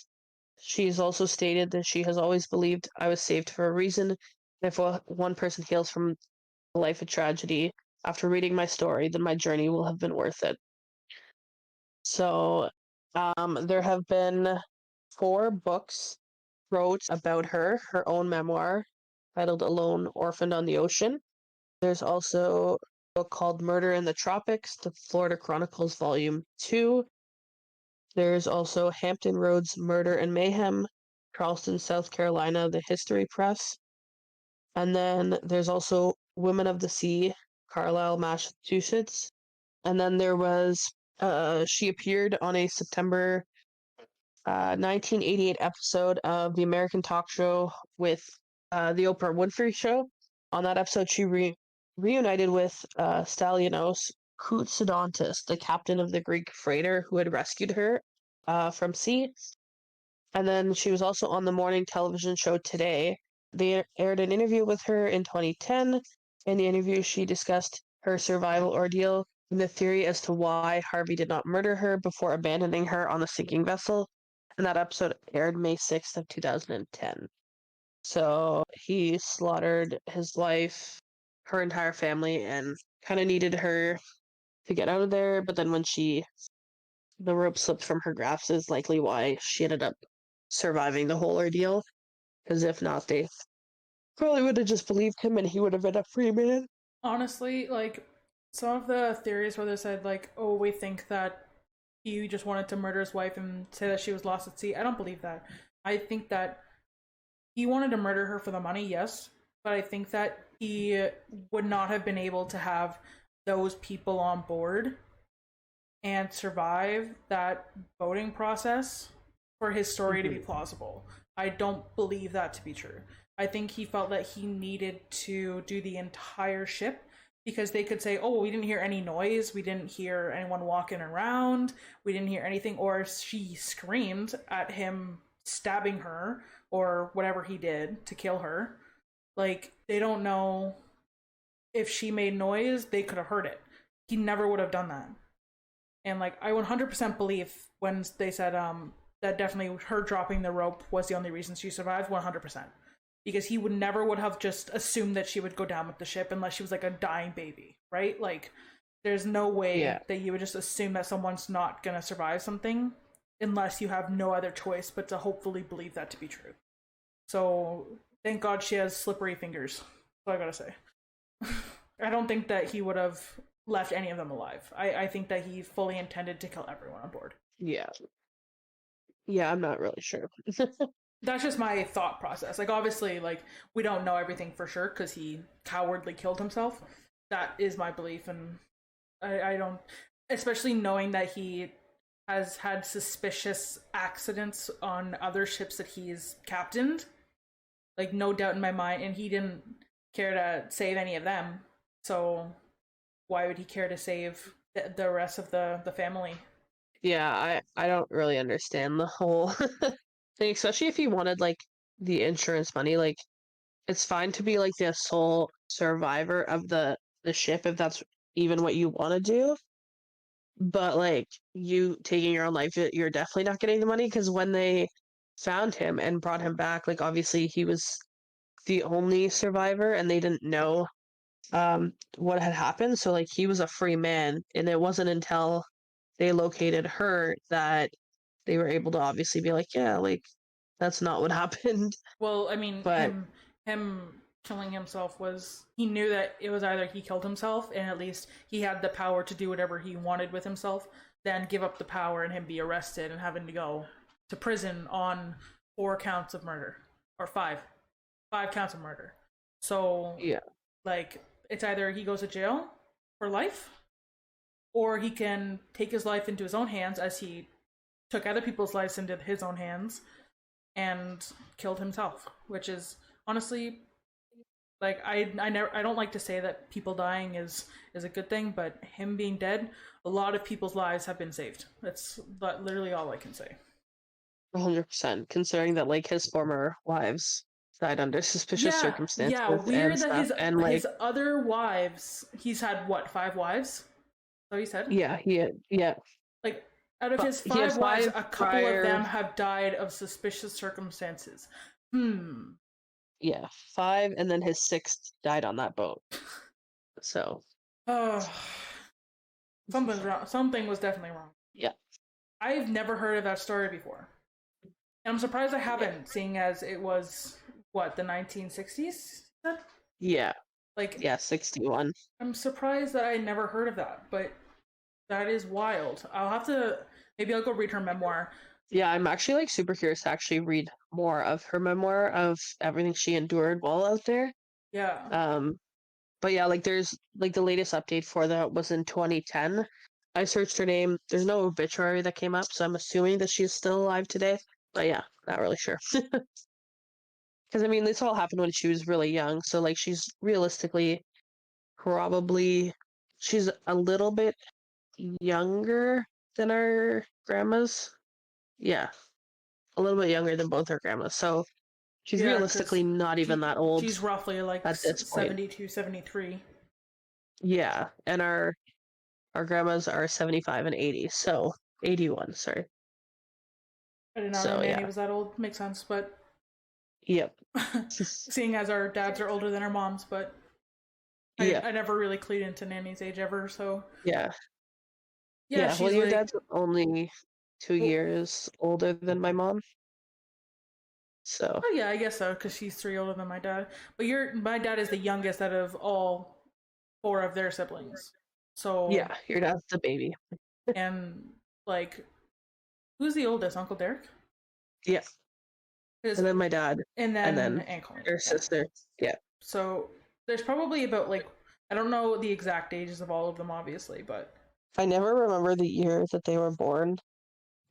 She has also stated that she has always believed I was saved for a reason. And if one person heals from a life of tragedy after reading my story, then my journey will have been worth it. So, there have been 4 books wrote about her own memoir titled Alone, Orphaned on the Ocean. There's also a book called Murder in the Tropics, the Florida Chronicles Volume 2. There's also Hampton Roads Murder and Mayhem, Charleston, South Carolina, The History Press. And then there's also Women of the Sea, Carlisle, Massachusetts. And then there was, she appeared on a September 1988 episode of the American talk show with the Oprah Winfrey Show. On that episode, she reunited with Stalionos Koutsidontis, the captain of the Greek freighter who had rescued her from sea. And then she was also on the morning television show Today. They aired an interview with her in 2010. In the interview, she discussed her survival ordeal and the theory as to why Harvey did not murder her before abandoning her on the sinking vessel. And that episode aired May 6th of 2010. So he slaughtered his wife, her entire family, and kind of needed her to get out of there. But then when the rope slipped from her grasp is likely why she ended up surviving the whole ordeal. Because if not, they probably would have just believed him and he would have been a free man. Honestly, like, some of the theories where they said, like, oh, we think that he just wanted to murder his wife and say that she was lost at sea, I don't believe that. I think that he wanted to murder her for the money, yes, but I think that he would not have been able to have those people on board and survive that boating process for his story to be plausible. I don't believe that to be true. I think he felt that he needed to do the entire ship because they could say, oh, we didn't hear any noise, we didn't hear anyone walking around, we didn't hear anything, or she screamed at him stabbing her or whatever he did to kill her. Like, they don't know if she made noise, they could have heard it. He never would have done that. And like, I 100% believe when they said that definitely her dropping the rope was the only reason she survived, 100%. Because he would have just assumed that she would go down with the ship unless she was like a dying baby, right? Like, there's no way that you would just assume that someone's not gonna survive something unless you have no other choice but to hopefully believe that to be true. So thank God she has slippery fingers. That's all I gotta say. I don't think that he would have left any of them alive. I think that he fully intended to kill everyone on board. Yeah. Yeah, I'm not really sure. That's just my thought process. Like, obviously, like, we don't know everything for sure because he cowardly killed himself. That is my belief, and I don't, especially knowing that he has had suspicious accidents on other ships that he's captained. Like, no doubt in my mind, and he didn't care to save any of them. So why would he care to save the rest of the family? Yeah, I don't really understand the whole thing, especially if he wanted like the insurance money. Like, it's fine to be like the sole survivor of the ship if that's even what you want to do. But like, you taking your own life, you're definitely not getting the money because when they found him and brought him back, like obviously he was the only survivor and they didn't know what had happened. So like, he was a free man, and it wasn't until they located her that they were able to obviously be like, yeah, like, that's not what happened. Well, I mean, But him killing himself was, he knew that it was either he killed himself and at least he had the power to do whatever he wanted with himself, than give up the power and him be arrested and having to go to prison on 4 counts of murder, or 5 counts of murder. So yeah, like, it's either he goes to jail for life, or he can take his life into his own hands, as he took other people's lives into his own hands and killed himself, which is honestly, like, I don't like to say that people dying is a good thing, but him being dead, a lot of people's lives have been saved. That's literally all I can say. 100%. Considering that like his former wives died under suspicious Yeah, yeah. circumstances and Weird that stuff. And like, his other wives, he's had what, 5 wives? So he said. yeah, yeah. Like, out of his He had 5 wives, five a couple of prior, them have died of suspicious circumstances. Hmm. yeah, five, and then his sixth died on that boat. So, Oh, something's wrong. Something was definitely wrong. yeah, I've never heard of that story before. And I'm surprised I haven't, seeing as it was, what, the 1960s? yeah, Like, yeah, 61. I'm surprised that I never heard of that, but that is wild. I'll have to, maybe I'll go read her memoir. Yeah, I'm actually like super curious to actually read more of her memoir of everything she endured while out there. Yeah. But yeah, like there's like the latest update for that was in 2010. I searched her name. There's no obituary that came up, so I'm assuming that she's still alive today. But yeah, not really sure. Because I mean, this all happened when she was really young, so like she's realistically probably she's a little bit younger than our grandmas. Yeah, a little bit younger than both her grandmas. So she's Yeah, realistically because not even that old she's roughly like at this point. 72, 73. Yeah, and our grandmas are 75 and 80, so 81, sorry. I did not know So Nanny yeah. was that old. Makes sense, but Yep. seeing as our dads are older than our moms, but Yeah. I never really clued into Nanny's age ever, so Yeah. yeah, Yeah. she's Well, your like, dad's only 2 years older than my mom. So oh yeah, I guess so, because she's 3 older than my dad. But my dad is the youngest out of all 4 of their siblings. So yeah, your dad's the baby. and like, who's the oldest? Uncle Derek? Yeah. And then my dad, and and then then Aunt Colleen. her sister. Yeah. So there's probably about like, I don't know the exact ages of all of them, obviously, but I never remember the year that they were born,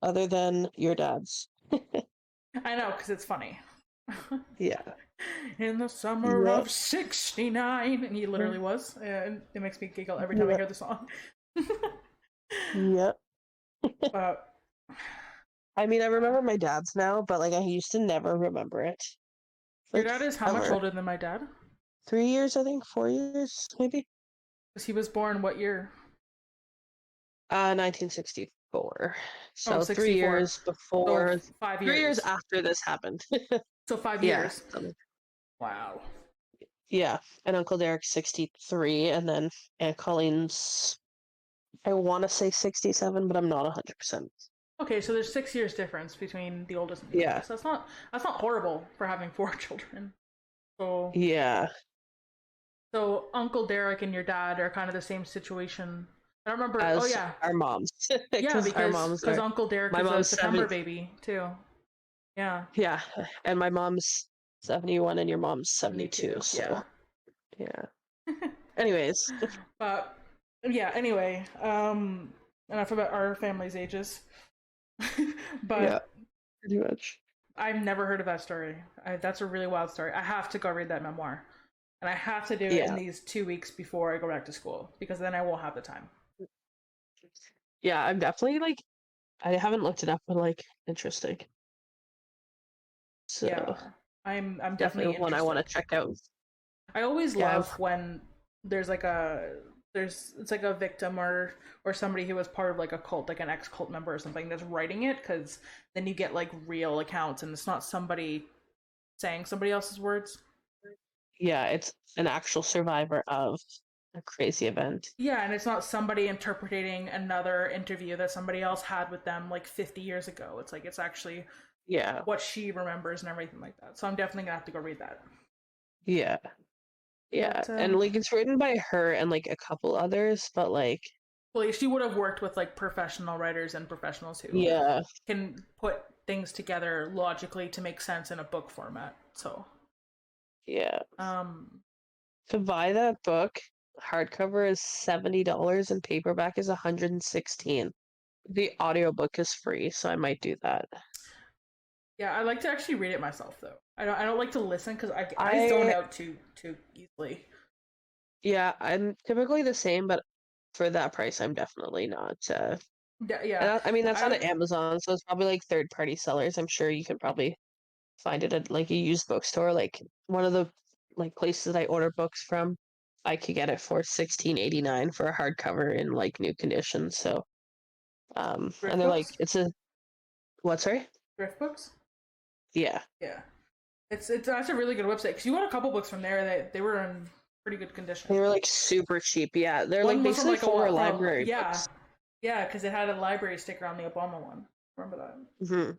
other than your dad's. I know because it's funny. Yeah. In the summer Yep. of '69, and he literally was. And it makes me giggle every time I hear the song. Yep. But I mean, I remember my dad's now, but like I used to never remember it. your Like, dad is how much ever. older than my dad? 3 years, I think, 4 years, maybe. Because he was born what year? 1964. So Oh, 3 64. years before, So 5 3 years years. after this happened. So 5 Yeah. years. Wow. Yeah. And Uncle Derek's 63, and then Aunt Colleen's, I want to say 67, but I'm not 100%. Okay, so there's 6 years difference between the oldest and the Yeah. youngest. That's not horrible for having 4 children. So Yeah. so Uncle Derek and your dad are kind of the same situation. I don't remember. As Oh yeah, our moms. yeah, Our moms because are, Uncle Derek my is a mom's September 70, baby too. Yeah, yeah, and my mom's 71 and your mom's 72, 72. so Yeah. yeah. Anyways, But yeah. Anyway, enough about our family's ages. But yeah, pretty much. I've never heard of that story. That's a really wild story. I have to go read that memoir, and I have to do it in Yeah. these 2 weeks before I go back to school because then I won't have the time. Yeah, I'm definitely like, I haven't looked it up, but like, interesting. So Yeah, I'm definitely definitely one I want to interested. check out. I always Yeah, love when there's like it's like a victim or somebody who was part of like a cult, like an ex-cult member or something that's writing it, because then you get like real accounts and it's not somebody saying somebody else's words. yeah, it's an actual survivor of a crazy event. Yeah, and it's not somebody interpreting another interview that somebody else had with them like 50 years ago. It's like it's actually Yeah, what she remembers and everything like that. So I'm definitely gonna have to go read that. yeah, yeah, But and like it's written by her and like a couple others, but like, well, she would have worked with like professional writers and professionals who yeah, can put things together logically to make sense in a book format. So yeah. um To buy that book, hardcover is $70 and paperback is 116. The audiobook is free, so I might do that. yeah, I like to actually read it myself though. I don't like to listen because I zone out too easily. Yeah, I'm typically the same, but for that price, I'm definitely not. Yeah, And I mean, that's on I Amazon, so it's probably like third-party sellers. I'm sure you can probably find it at like a used bookstore. Like one of the like places I order books from, I could get it for $16.89 for a hardcover in like new condition. So and Thrift they're like books? it's a what, sorry? Thrift books? Yeah. Yeah. It's actually a really good website because you got a couple books from there that they were in pretty good condition. They were like super cheap. Yeah. They're like One was from basically like for a library yeah, books. yeah, because it had a library sticker on the Obama one. Remember that? Hmm.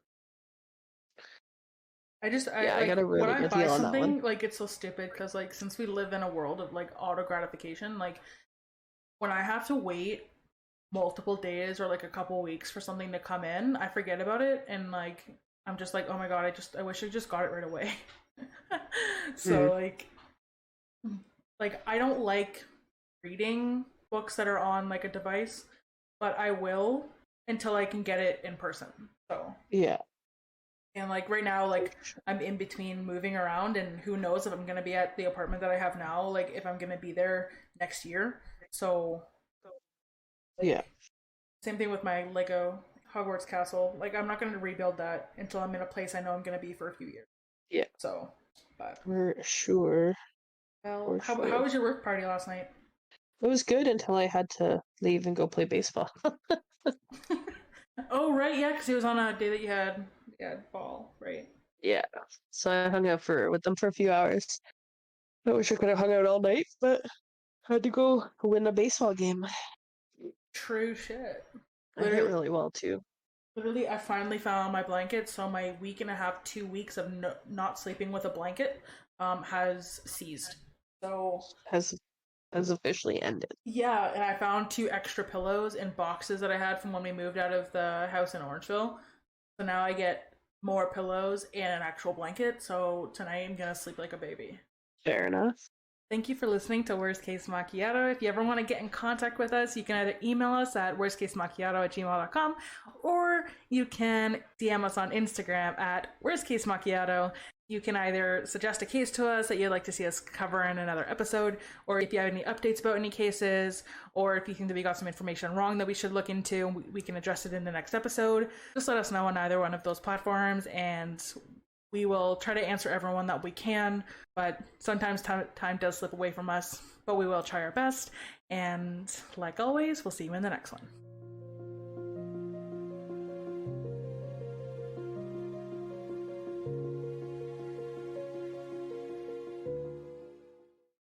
I Yeah, I like got a when really I good buy deal on that one. something, like it's so stupid because like since we live in a world of like auto gratification, like when I have to wait multiple days or like a couple weeks for something to come in, I forget about it and like I'm just like, oh my god, I wish I just got it right away. Hmm. So like I don't like reading books that are on like a device, but I will until I can get it in person. So Yeah. and like right now, like I'm in between moving around, and who knows if I'm gonna be at the apartment that I have now, like if I'm gonna be there next year. So Yeah. like same thing with my Lego Hogwarts castle. Like I'm not gonna rebuild that until I'm in a place I know I'm gonna be for a few years. Yeah. So, but For sure. well, For how sure. was your work party last night? It was good until I had to leave and go play baseball. Oh right, yeah, because it was on a day that you had ball, right? Yeah. So I hung out for with them for a few hours. I wish I could have hung out all night, but I had to go win a baseball game. True shit. I hit Literally, really well too. literally, I finally found my blanket. So my week and a half, 2 weeks of not sleeping with a blanket, has ceased. So Has officially ended. yeah, and I found two extra pillows in boxes that I had from when we moved out of the house in Orangeville. So now I get more pillows and an actual blanket. So tonight I'm gonna sleep like a baby. Fair enough. Thank you for listening to Worst Case Macchiato. If you ever want to get in contact with us, you can either email us at worstcasemacchiato@gmail.com or you can DM us on Instagram at Worst Case Macchiato. You can either suggest a case to us that you'd like to see us cover in another episode, or if you have any updates about any cases, or if you think that we got some information wrong that we should look into, we can address it in the next episode. Just let us know on either one of those platforms, and we will try to answer everyone that we can, but sometimes time does slip away from us, but we will try our best. And like always, we'll see you in the next one.